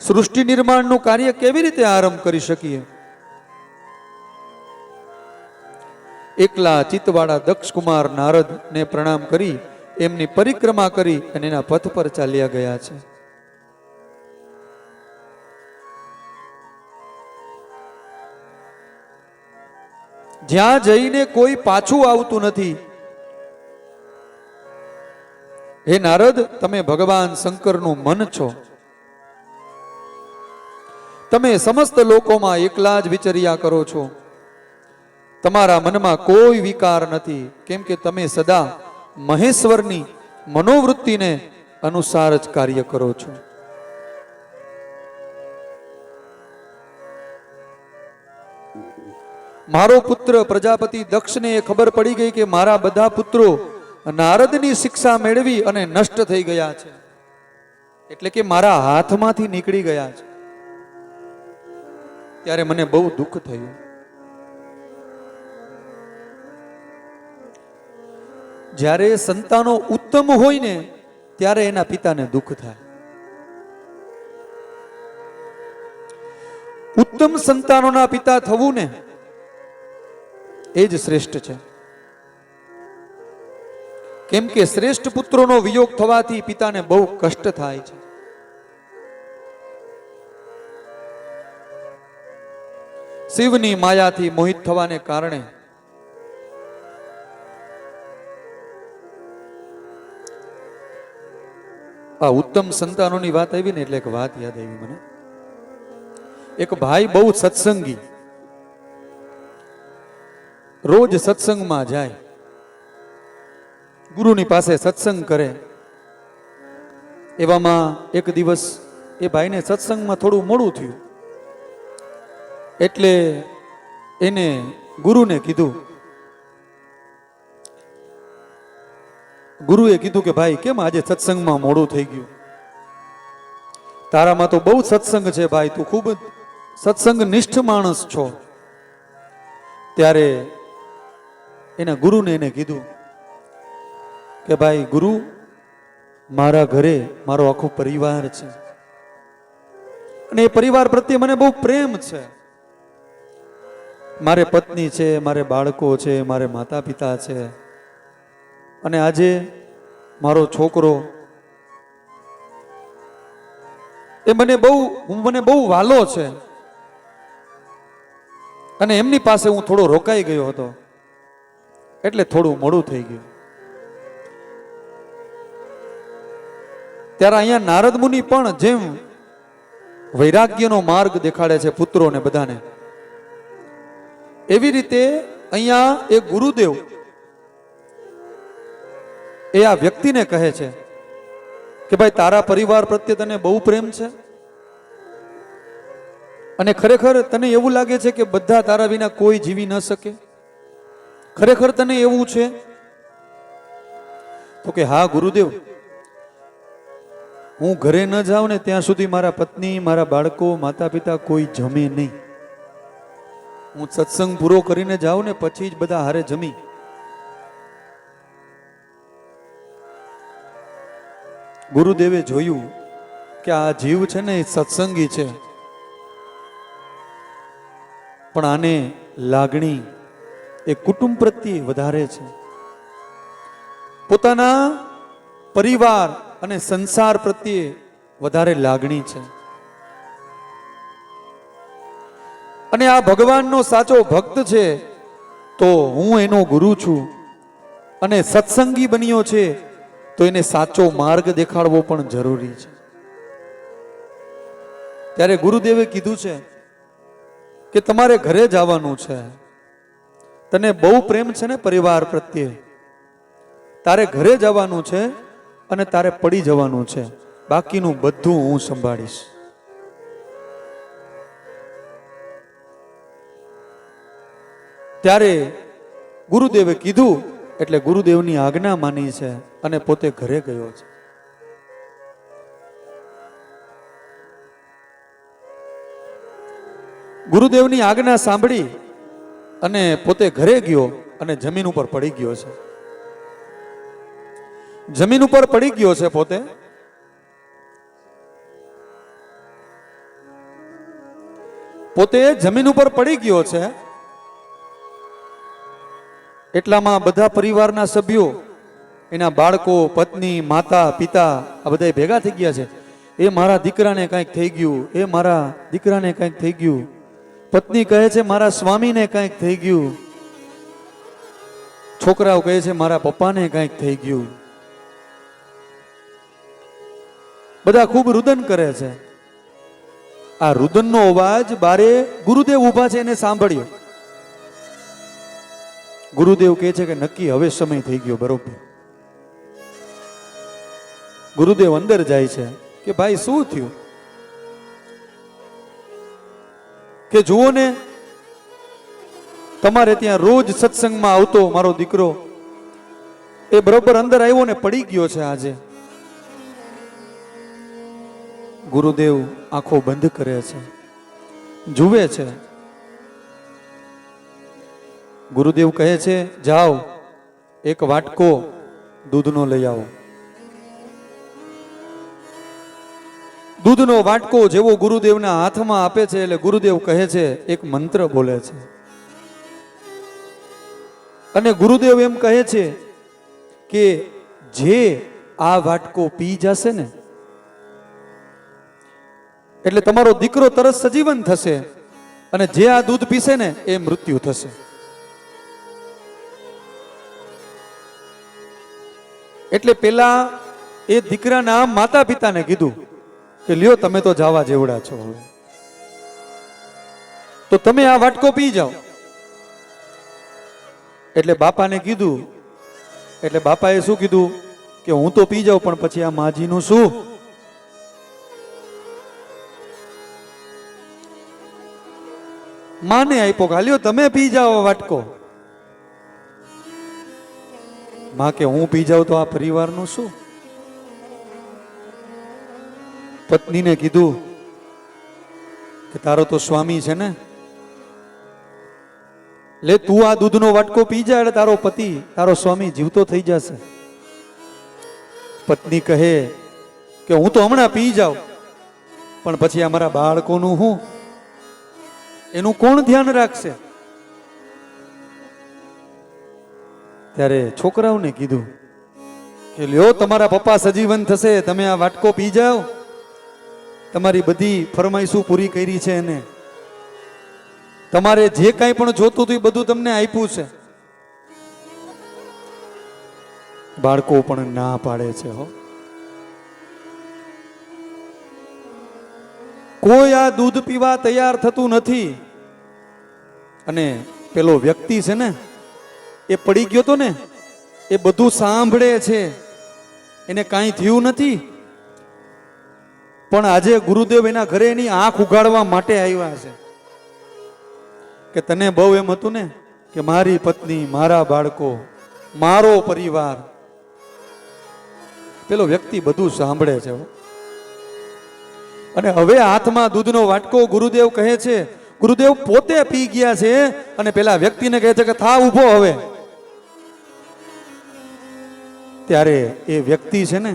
સૃષ્ટિ નિર્માણનું કાર્ય કેવી રીતે આરંભ કરી શકીએ? એકલા ચિત્તવાળા દક્ષ કુમાર નારદ ને પ્રણામ કરી એમની પરિક્રમા કરી અને એના પથ પર ચાલ્યા ગયા છે. જ્યાં જઈને કોઈ પાછું આવતું નથી. હે નારદ, તમે ભગવાન શંકરનું મન છો. તમે સમસ્ત લોકોમાં એકલા જ વિચર્યા કરો છો. તમારા મનમાં કોઈ વિકાર નથી, કેમ કે તમે સદા મહેશ્વરની મનોવૃત્તિને અનુસાર જ કાર્ય કરો છો. મારો પુત્ર પ્રજાપતિ દક્ષને એ ખબર પડી ગઈ કે મારા બધા પુત્રો નારદની શિક્ષા મેળવી અને નષ્ટ થઈ ગયા છે, એટલે કે મારા હાથમાંથી નીકળી ગયા છે. ત્યારે મને બહુ દુઃખ થયું. જ્યારે સંતાનો ઉત્તમ હોય ને ત્યારે એના પિતાને દુઃખ થાય. ઉત્તમ સંતાનોના પિતા થવું ને એ જ શ્રેષ્ઠ છે. કેમ કે શ્રેષ્ઠ પુત્રોનો વિયોગ થવાથી પિતાને બહુ કષ્ટ થાય છે. શિવની માયાથી મોહિત થવાને કારણે આ ઉત્તમ સંતાનોની વાત આવી ને એટલે એક વાત યાદ આવી મને. એક ભાઈ બહુ સત્સંગી, રોજ સત્સંગમાં જાય, ગુરુની પાસે સત્સંગ કરે. એવામાં એક દિવસ એ ભાઈને સત્સંગમાં થોડું મોડું થયું, એટલે એને ગુરુને કીધું. ગુરુએ કીધું કે ભાઈ, કેમ આજે સત્સંગમાં મોડું થઈ ગયું? તારામાં તો બહુ સત્સંગ છે ભાઈ, તું ખૂબ સત્સંગ નિષ્ઠ માણસ છો. ત્યારે એના ગુરુને એને કીધું કે ભાઈ ગુરુ, મારા ઘરે મારો આખો પરિવાર છે અને એ પરિવાર પ્રત્યે મને બહુ પ્રેમ છે. મારે પત્ની છે, મારે બાળકો છે, મારે માતા પિતા છે, અને આજે મારો છોકરો એ મને બહુ વાલો છે, અને એમની પાસે હું થોડો રોકાઈ ગયો હતો એટલે થોડું મોડું થઈ ગયું. ત્યારે અહીંયા નારદ મુનિ પણ જેમ વૈરાગ્યનો માર્ગ દેખાડે છે પુત્રોને બધાને, એવી રીતે અહીંયા એક ગુરુદેવ એ આ વ્યક્તિને કહે છે કે ભાઈ, તારા પરિવાર પ્રત્યે તને બહુ પ્રેમ છે અને ખરેખર તને એવું લાગે છે કે બધા તારા વિના કોઈ જીવી ન શકે? ખરેખર તને એવું છે? તો કે હા ગુરુદેવ, હું ઘરે ન જાઉં ને ત્યાં સુધી મારા પત્ની, મારા બાળકો, માતા પિતા કોઈ જમે નહીં. હું સત્સંગ પૂરો કરીને જાઉં ને પછી જ બધા હારે જમી. ગુરુદેવે જોયું કે આ જીવ છે ને એ સત્સંગી છે, પણ આને લાગણી એ કુટુંબ પ્રત્યે વધારે છે. પોતાના પરિવાર અને સંસાર પ્રત્યે વધારે લાગણી છે. અને આ ભગવાનનો સાચો ભક્ત છે તો હું એનો ગુરુ છું, અને સત્સંગી બન્યો છે તો એને સાચો માર્ગ દેખાડવો પણ જરૂરી છે. ત્યારે ગુરુદેવે કીધું છે કે તમારે ઘરે જવાનું છે, તને બહુ પ્રેમ છે ને પરિવાર પ્રત્યે, તારે ઘરે જવાનું છે અને તારે પડી જવાનું છે, બાકીનું બધું હું સંભાળીશ. ત્યારે ગુરુદેવે કીધું એટલે ગુરુદેવની આજ્ઞા માની છે અને પોતે ઘરે ગયો છે. ગુરુદેવની આજ્ઞા સાંભળી અને પોતે ઘરે ગયો અને જમીન ઉપર પડી ગયો છે. જમીન ઉપર પડી ગયો છે પોતે. પોતે જમીન ઉપર પડી ગયો છે એટલામાં બધા પરિવારના સભ્યો, એના બાળકો, પત્ની, માતા, પિતા આ બધા ભેગા થઈ ગયા છે. એ મારા દીકરાને કંઈક થઈ ગયું, એ મારા દીકરાને કંઈક થઈ ગયું. પત્ની કહે છે મારા સ્વામીને કંઈક થઈ ગયું. છોકરાઓ કહે છે મારા પપ્પાને કંઈક થઈ ગયું. બધા ખૂબ રુદન કરે છે. આ રુદનનો અવાજ બારે ગુરુદેવ ઊભા છે એને સાંભળ્યો. ગુરુદેવ કહે છે કે નક્કી હવે સમય થઈ ગયો બરોબર. ગુરુદેવ અંદર જાય છે કે ભાઈ શું થયું? કે જુઓ ને, તમારે ત્યાં રોજ સત્સંગમાં આવતો મારો દીકરો એ બરોબર અંદર આવ્યો ને પડી ગયો છે આજે. ગુરુદેવ આંખો બંધ કરે છે, જુએ છે. ગુરુદેવ કહે છે જાઓ એક વાટકો દૂધનો લઈ આવો. દૂધનો વાટકો જેવો ગુરુદેવના હાથમાં આપે છે એટલે ગુરુદેવ કહે છે, એક મંત્ર બોલે છે અને ગુરુદેવ એમ કહે છે કે જે આ વાટકો પી જશે ને એટલે તમારો દીકરો તરત સજીવન થશે, અને જે આ દૂધ પીશે ને એ મૃત્યુ થશે. એટલે પેલા એ દીકરાના માતા પિતાને કીધું કે લ્યો તમે તો જાવા જેવડા છો, હવે તો તમે આ વાટકો પી જાઓ. એટલે બાપાને કીધું, એટલે બાપાએ શું કીધું કે હું તો પી જાઉં પણ પછી આ માજીનું શું? માને આપ્યો કે લ્યો તમે પી જાઓ વાટકો. માં કે હું પી જાઉં તો આ પરિવારનું શું? પત્નીને કીધું કે તારો તો સ્વામી છે ને, લે તું આ દૂધનો વાટકો પી જા એટલે તારો પતિ, તારો સ્વામી જીવતો થઈ જશે. પત્ની કહે કે હું તો હમણાં પી જાઉં પણ પછી અમારા બાળકોનું શું? એનું કોણ ધ્યાન રાખશે? ત્યારે છોકરાઓને કીધું કે લ્યો તમારા પપ્પા સજીવન થશે, તમે આ વાટકો પી જાઓ. તમારી બધી ફરમાઈશો પૂરી કરી છે એને, તમારે જે કાંઈ પણ જોતું હતું એ બધું તમને આપ્યું છે. બાળકો પણ ના પાડે છે હો. કોઈ આ દૂધ પીવા તૈયાર થતું નથી. અને પેલો વ્યક્તિ છે ને એ પડી ગયો તો ને એ બધું સાંભળે છે, એને કાંઈ થયું નથી. પણ આજે ગુરુદેવ એના ઘરે એની આંખ ઉગાડવા માટે આવ્યા છે કે તને બહુ એમ હતું ને કે મારી પત્ની, મારા બાળકો, મારો પરિવાર. પેલો વ્યક્તિ બધું સાંભળે છે. અને હવે હાથમાં દૂધનો વાટકો ગુરુદેવ કહે છે, ગુરુદેવ પોતે પી ગયા છે અને પેલા વ્યક્તિને કહે છે કે થા ઊભો હવે. ત્યારે એ વ્યક્તિ છે ને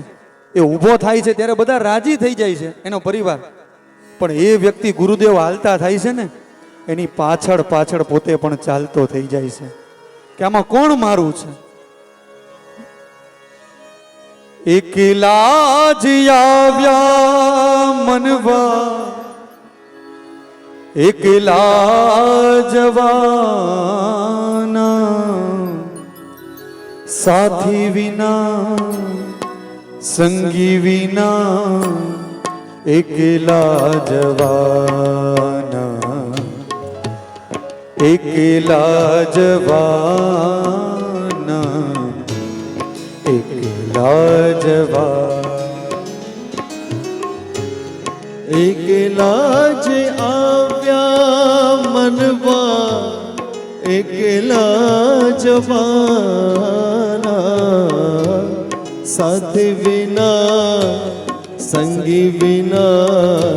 એ ઊભો થાય છે ત્યારે બધા રાજી થઈ જાય છે, એનો પરિવાર. પણ એ વ્યક્તિ ગુરુદેવ હાલતા થાય છે ને એની પાછળ પાછળ પોતે પણ ચાલતો થઈ જાય છે કે આમાં કોણ મારું છે. એકલા જ આવ્યા મનવા, એકલા જવાના, સાથી વિના સંગી વિના, એકલા જવાના, એકલા જવાના, એકલા જવાના. એકલા જ આવ્યા મનવા, એકલા જવાના, સાથ વિના સંગી વિના,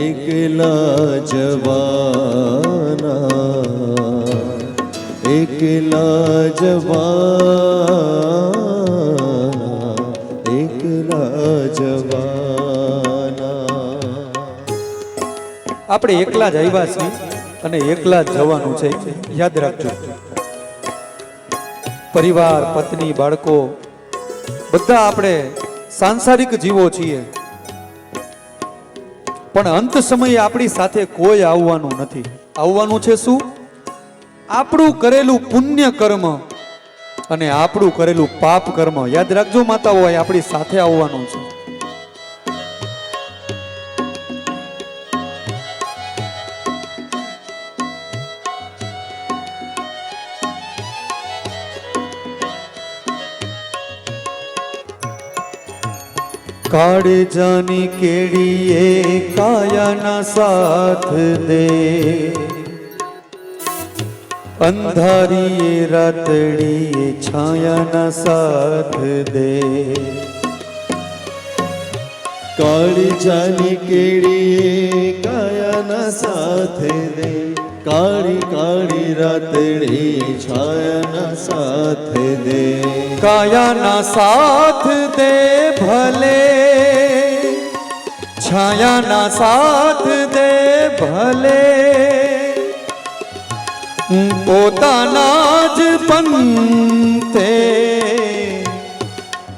એકલા જવાના, એકલા જવાના, એકલા જવાના. આપણે એકલા જ આવ્યા છીએ અને એકલા જ જવાનું છે, યાદ રાખજો. પરિવાર, પત્ની, બાળકો બધા આપણે સાંસારિક જીવો છીએ, પણ અંત સમયે આપણી સાથે કોઈ આવવાનું નથી. આવવાનું છે શું? આપણું કરેલું પુણ્ય કર્મ અને આપણું કરેલું પાપ કર્મ. યાદ રાખજો માતાઓ, આપણી સાથે આવવાનું છે. કાળજાની કેડીએ કાયાના સાથ દે, અંધારીએ રાતડીએ છાયાના સાથ દે. કાળજાની કેડીએ કાયાના સાથે દે, કાળી કાળી રાતડી છાયાના સાથે દે. કાયાના સાથ દે ભલે, છાયાના સાથ દે ભલે, પોતાના જ પંથે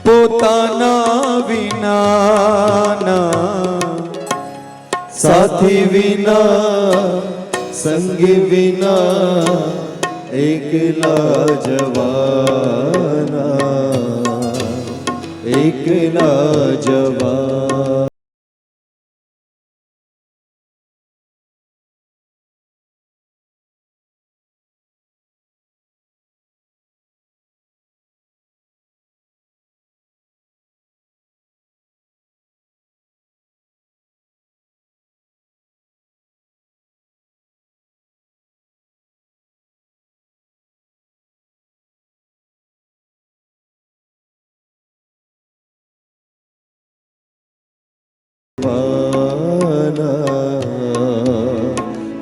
પોતાના વિનાના, સાથી વિના સંગી વિના, એકલા જવાના, એકલા જવાના.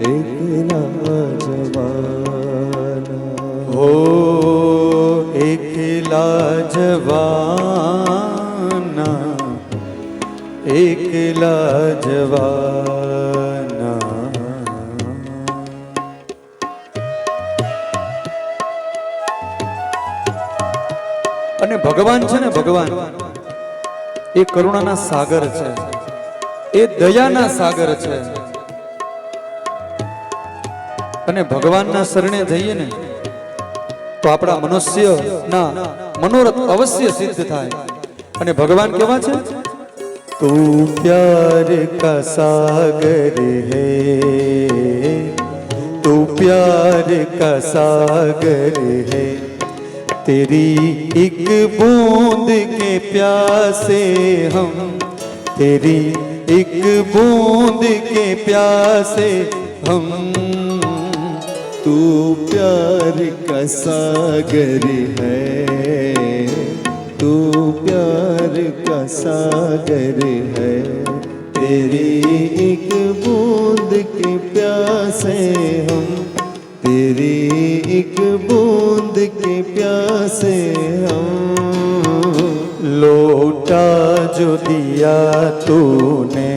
એકલા જવાના. હો એકલા જવાના, એકલા જવાના. અને ભગવાન છે ને, ભગવાન એ કરુણાના સાગર છે, એ દયાના સાગર છે. અને ભગવાનના શરણે જઈએ ને તો આપણા મનુષ્યના મનોરથ અવશ્ય સિદ્ધ થાય. અને ભગવાન કેવા છે? તું પ્યાર કા સાગર હૈ, તું પ્યાર કા સાગર હૈ, तेरी एक बूंद के प्यासे हम, तेरी एक बूंद के प्यासे हम. तू प्यार का सागर है, तू प्यार का सागर है, तेरी एक बूंद के प्यासे हम, तेरी एक बूंद के प्यासे हम. लोटा जो दिया तूने,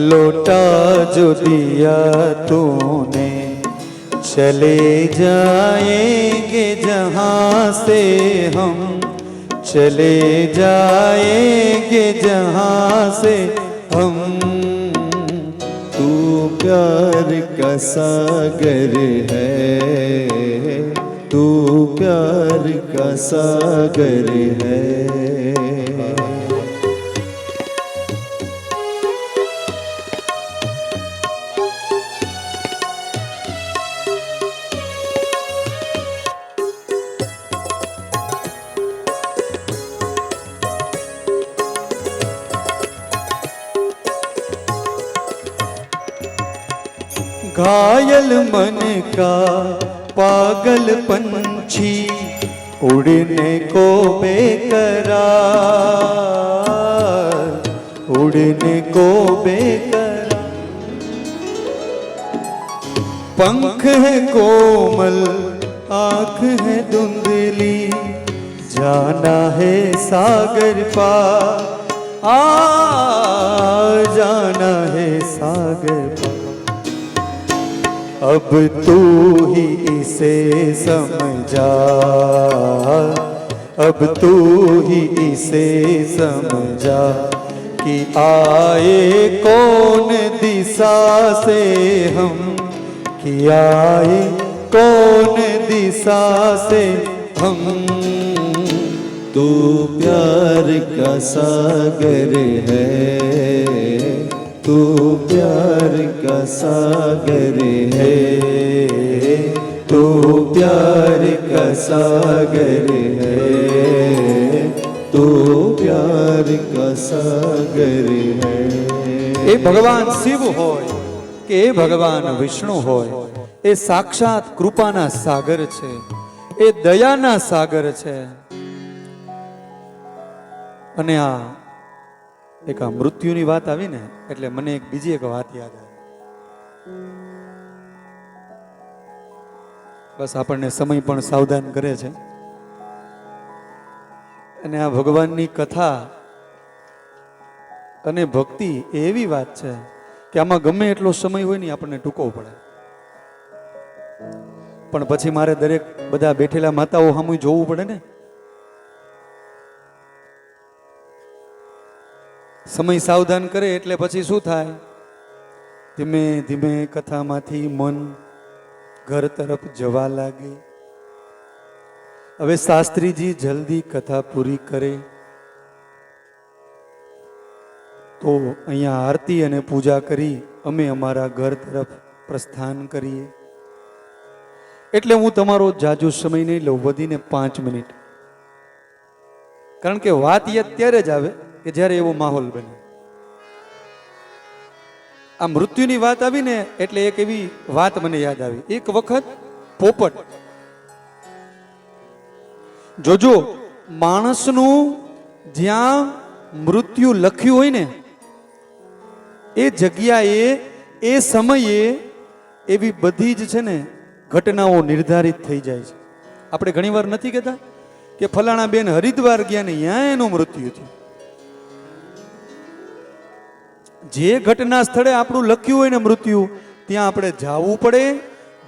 लौटा जो दिया तूने चले जाएंगे जहाँ से हम चले जाएंगे जहाँ से हम तू प्यार का सागर है, तू प्यार का सागर है। घायल मन का पागल पंछी उड़ने को बेकरार, उड़ने को बेकरार। पंख है कोमल आँख है धुंधली, जाना है सागर पार, जाना है सागर पार। अब तू ही इसे समझा, अब तू ही इसे समझा कि आए कौन दिशा से हम, कि आए कौन दिशा से हम। तू प्यार का सागर है, तू प्यार का सागर है, तू प्यार का सागर है, तू प्यार का सागर है। એ ભગવાન શિવ હોય કે એ ભગવાન વિષ્ણુ હોય, એ સાક્ષાત કૃપાના સાગર છે, એ દયાના સાગર છે. અને આ એક આ મૃત્યુની વાત આવી ને એટલે મને એક બીજી એક વાત યાદ આવી. બસ આપણને સમય પણ સાવધાન કરે છે. અને આ ભગવાનની કથા અને ભક્તિ એવી વાત છે કે આમાં ગમે એટલો સમય હોય ને આપણને ટૂંકવો પડે. પણ પછી મારે દરેક બધા બેઠેલા માતાઓ સામું જોવું પડે ને. સમય સાવધાન કરે એટલે પછી શું થાય, ધીમે ધીમે કથામાંથી મન ઘર તરફ જવા લાગે. હવે શાસ્ત્રીજી જલ્દી કથા પૂરી કરે તો અહીંયા આરતી અને પૂજા કરી અમે અમારા ઘર તરફ પ્રસ્થાન કરીએ. એટલે હું તમારો જાજુ સમય નહીં લઉં, વધીને 5 મિનિટ. કારણ કે વાત યાદ ત્યારે જ આવે કે જ્યારે એવો માહોલ બને. આ મૃત્યુની વાત આવી ને એટલે એક એવી વાત મને યાદ આવી. એક વખત પોપટ, જોજો માણસનું જ્યાં મૃત્યુ લખ્યું હોય ને એ જગ્યાએ એ સમયે એવી બધી જ છે ને ઘટનાઓ નિર્ધારિત થઈ જાય છે. આપણે ઘણીવાર નથી કહેતા કે ફલાણા બેન હરિદ્વાર ગયા ને ત્યાં એનું મૃત્યુ થયું. જે ઘટના સ્થળે આપણું લખ્યું હોય ને મૃત્યુ, ત્યાં આપણે જાવું પડે,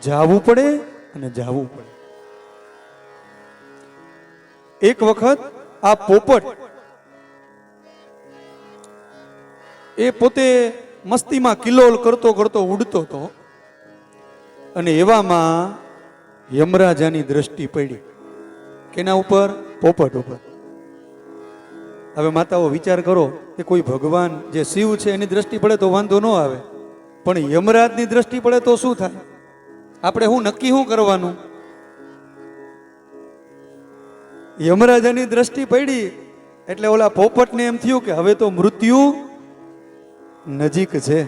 જાવું પડે અને જાવું પડે. એક વખત આ પોપટ એ પોતે મસ્તીમાં કિલોલ કરતો કરતો ઉડતો હતો અને એવામાં યમરાજાની દ્રષ્ટિ પડી. કેના ઉપર? પોપટ ઉપર. હવે માતાઓ વિચાર કરો કે કોઈ ભગવાન જે શિવ છે એની દ્રષ્ટિ પડે તો વાંધો ન આવે, પણ યમરાજની દ્રષ્ટિ પડે તો શું થાય? આપણે શું નક્કી શું કરવાનું? યમરાજાની દ્રષ્ટિ પડી એટલે ઓલા પોપટને એમ થયું કે હવે તો મૃત્યુ નજીક છે.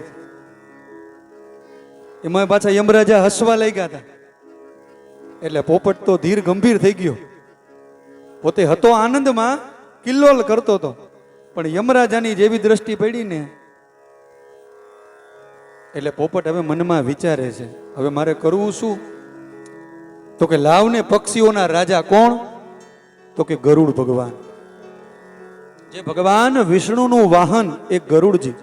એમાં પાછા યમરાજા હસવા લાગ્યા હતા એટલે પોપટ તો ધીર ગંભીર થઈ ગયો. પોતે હતો આનંદમાં, કિલ્લોલ કરતો હતો, પણ યમરાજાની જેવી દ્રષ્ટિ પડી ને એટલે પોપટ હવે મનમાં વિચારે છે હવે મારે કરવું શું? તો કે લાવને પક્ષીઓના રાજા કોણ? તો કે ગરુડ ભગવાન. જે ભગવાન વિષ્ણુનું વાહન એ ગરુડજી.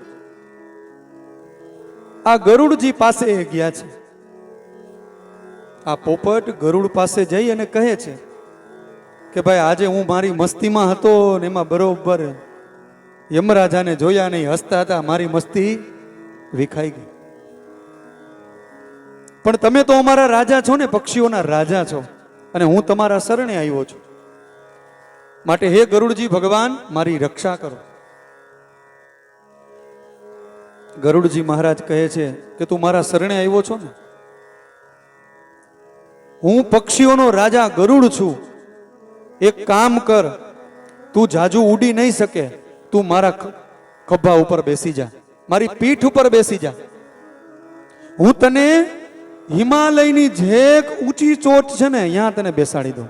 આ ગરુડજી પાસે ગયા છે. આ પોપટ ગરુડ પાસે જઈ અને કહે છે કે ભાઈ આજે હું મારી મસ્તીમાં હતો ને એમાં બરોબર યમરાજાને જોયા નહીં, હસતા હતા, મારી મસ્તી વિખાઈ ગઈ. પણ તમે તો અમારા રાજા છો ને, પક્ષીઓના રાજા છો, અને હું તમારા શરણે આવ્યો છું. માટે હે ગરુડજી ભગવાન, મારી રક્ષા કરો. ગરુડજી મહારાજ કહે છે કે તું મારા શરણે આવ્યો છો ને, હું પક્ષીઓનો રાજા ગરુડ છું. એક કામ કર, તું જાજુ ઉડી નહીં શકે, તું મારા ખભા ઉપર બેસી જા, મારી પીઠ ઉપર બેસી જા. હું તને હિમાલયની જે ઊંચી ચોટ છે ને ત્યાં તને બેસાડી દઉં.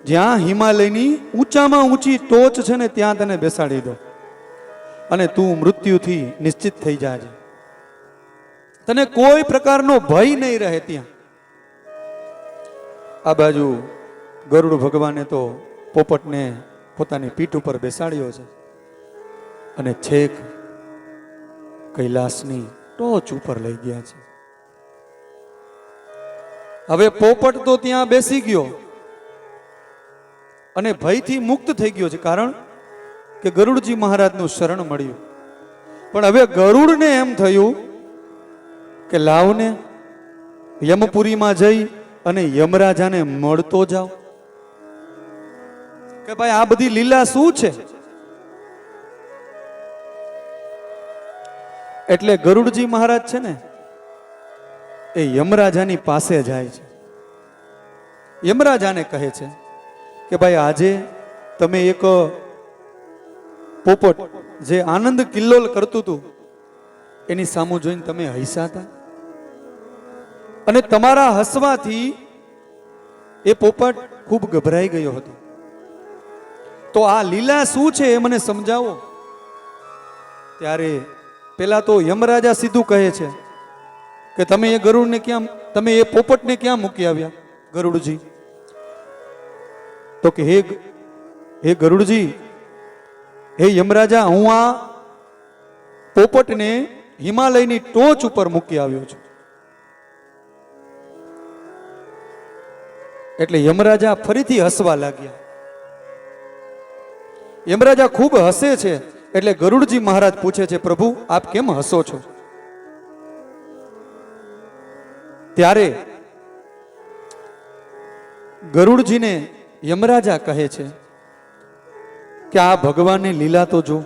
જ્યાં હિમાલયની ઊંચામાં ઊંચી ટોચ છે ને ત્યાં તને બેસાડી દો, અને તું મૃત્યુથી નિશ્ચિત થઈ જાજે. તને કોઈ પ્રકારનો ભય નહીં રહે ત્યાં. આ બાજુ ગરુડ ભગવાને તો પોપટને પોતાની પીઠ ઉપર બેસાડ્યો છે અને છેક કૈલાસની ટોચ ઉપર લઈ ગયા છે. હવે પોપટ તો ત્યાં બેસી ગયો અને ભયથી મુક્ત થઈ ગયો છે, કારણ કે ગરુડજી મહારાજનું શરણ મળ્યું. પણ હવે ગરુડને એમ થયું કે લાવને યમપુરીમાં જઈ અને યમરાજાને મળતો જાવ કે ભાઈ આ બધી લીલા શું છે. એટલે ગરુડજી મહારાજ છે ને એ યમરાજાની પાસે જાય છે. યમરાજાને કહે છે કે ભાઈ આજે તમે એક પોપટ જે આનંદ કિલ્લોલ કરતું હતું એની સામું જોઈને તમે હૈસા હતા, અને તમારા હસવાથી એ પોપટ ખૂબ ગભરાઈ ગયો હતો. તો આ લીલા શું છે એ મને સમજાવો. ત્યારે પેલા તો યમરાજા સીધું કહે છે કે તમે એ ગરુડને ક્યાં, તમે એ પોપટને ક્યાં મૂકી આવ્યા ગરુડજી? તો કે હે ગરુડજી, હે યમરાજા, હું આ પોપટને હિમાલયની ટોચ ઉપર મૂકી આવ્યો છું. એટલે યમરાજા ફરીથી હસવા લાગ્યા. યમરાજા ખૂબ હસે છે. એટલે ગરુડજી મહારાજ પૂછે છે, પ્રભુ આપ કેમ હસો છો? ત્યારે ગરુડજીને યમરાજા કહે છે કે આ ભગવાનની લીલા તો જો,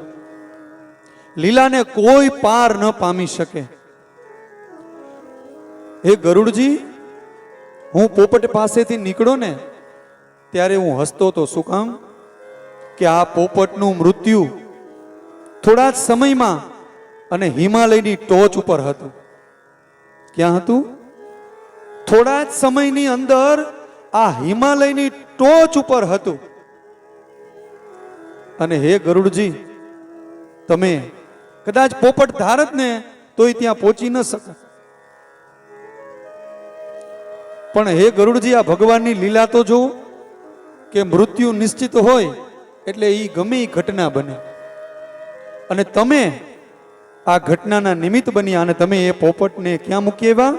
લીલાને કોઈ પાર ન પામી શકે. હે ગરુડજી, હું પોપટ પાસેથી નીકળ્યો ને ત્યારે હું હસતો તો. શું કામ? કે આ પોપટનું મૃત્યુ થોડા જ સમયમાં અને હિમાલયની ટોચ ઉપર હતું. ક્યાં હતું? થોડા જ સમયની અંદર આ હિમાલયની ટોચ ઉપર હતું. અને હે ગરુડજી, તમે કદાચ પોપટ ધારત ને તોય ત્યાં પહોંચી ન શકો. પણ હે ગરુડજી, આ ભગવાનની લીલા તો જો, કે મૃત્યુ નિશ્ચિત હોય એટલે એ ગમે એ ઘટના બને, અને તમે આ ઘટનાના નિમિત્ત બન્યા અને તમે એ પોપટને ક્યાં મૂકી આવ્યા?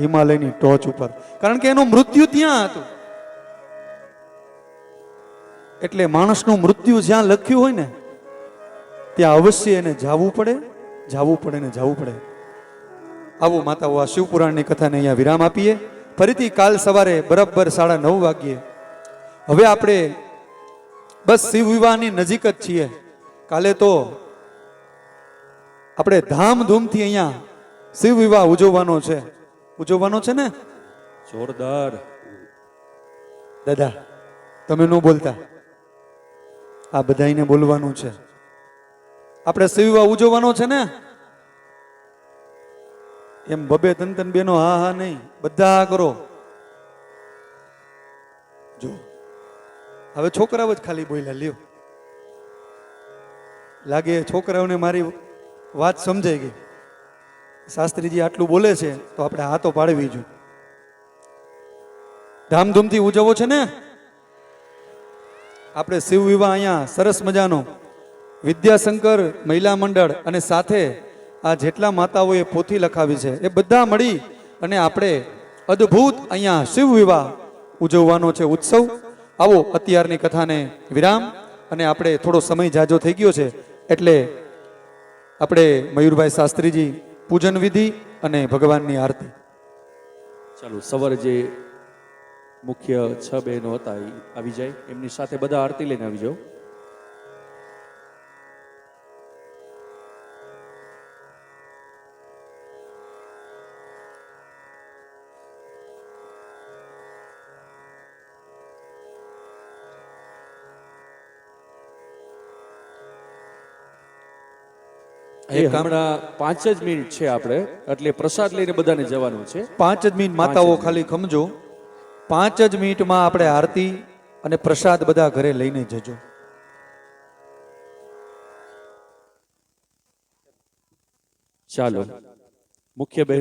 હિમાલયની ટોચ ઉપર. કારણ કે એનું મૃત્યુ ત્યાં હતું. એટલે માણસનું મૃત્યુ જ્યાં લખ્યું હોય ને ત્યાં અવશ્ય એને જાવું પડે, જાવું પડે ને જાવું પડે. આવું માતાઓ, આ શિવપુરાણની કથાને અહીંયા વિરામ આપીએ. ફરીથી કાલ સવારે બરાબર 9:30 વાગ્યે. હવે આપણે બસ શિવ વિવાહની નજીક જ છીએ. કાલે તો આપણે ધામધૂમથી અહીંયા શિવ વિવાહ ઉજવવાનો છે. ઉજવવાનો છે ને? જોરદાર. દાદા તમે ન બોલતા, આ બધાઈને બોલવાનું છે. આપણે શિવ વિવાહ ઉજવવાનો છે ને? એમ બબે તન બેનો હા હા નહીં, બધા કરો. જો હવે છોકરાઓ જ ખાલી બોલ્યા. લ્યો, લાગે છોકરાઓને મારી વાત સમજાઈ ગઈ. શાસ્ત્રીજી આટલું બોલે છે તો આપણે હાથો પાડવી જોઈએ. ધામધૂમથી ઉજવવો છે ને? આપણે શિવ વિવાહ અહીંયા સરસ મજાનો વિદ્યાશંકર મહિલા મંડળ અને સાથે આ જેટલા માતાઓએ પોથી લખાવી છે એ બધા મળી અને આપણે અદ્ભુત અહીંયા શિવ વિવાહ ઉજવવાનો છે ઉત્સવ. આવો અત્યારની કથાને વિરામ, અને આપણે થોડો સમય જાજો થઈ ગયો છે એટલે આપણે મયુરભાઈ શાસ્ત્રીજી પૂજન વિધિ અને ભગવાનની આરતી. ચાલો, સવારે જે મુખ્ય 6 બહેનો હતા એ આવી જાય, એમની સાથે બધા આરતી લઈને આવી જાઓ. હમણાં 5 જ મિનિટ છે આપણે, એટલે પ્રસાદ લઈને બધાને જવાનું છે. 5 જ મિનિટ માતાઓ ખાલી ખમજો. 5 જ મિનિટમાં આપણે આરતી અને પ્રસાદ બધા ઘરે લઈને જજો. ચાલો, મુખ્ય બહેન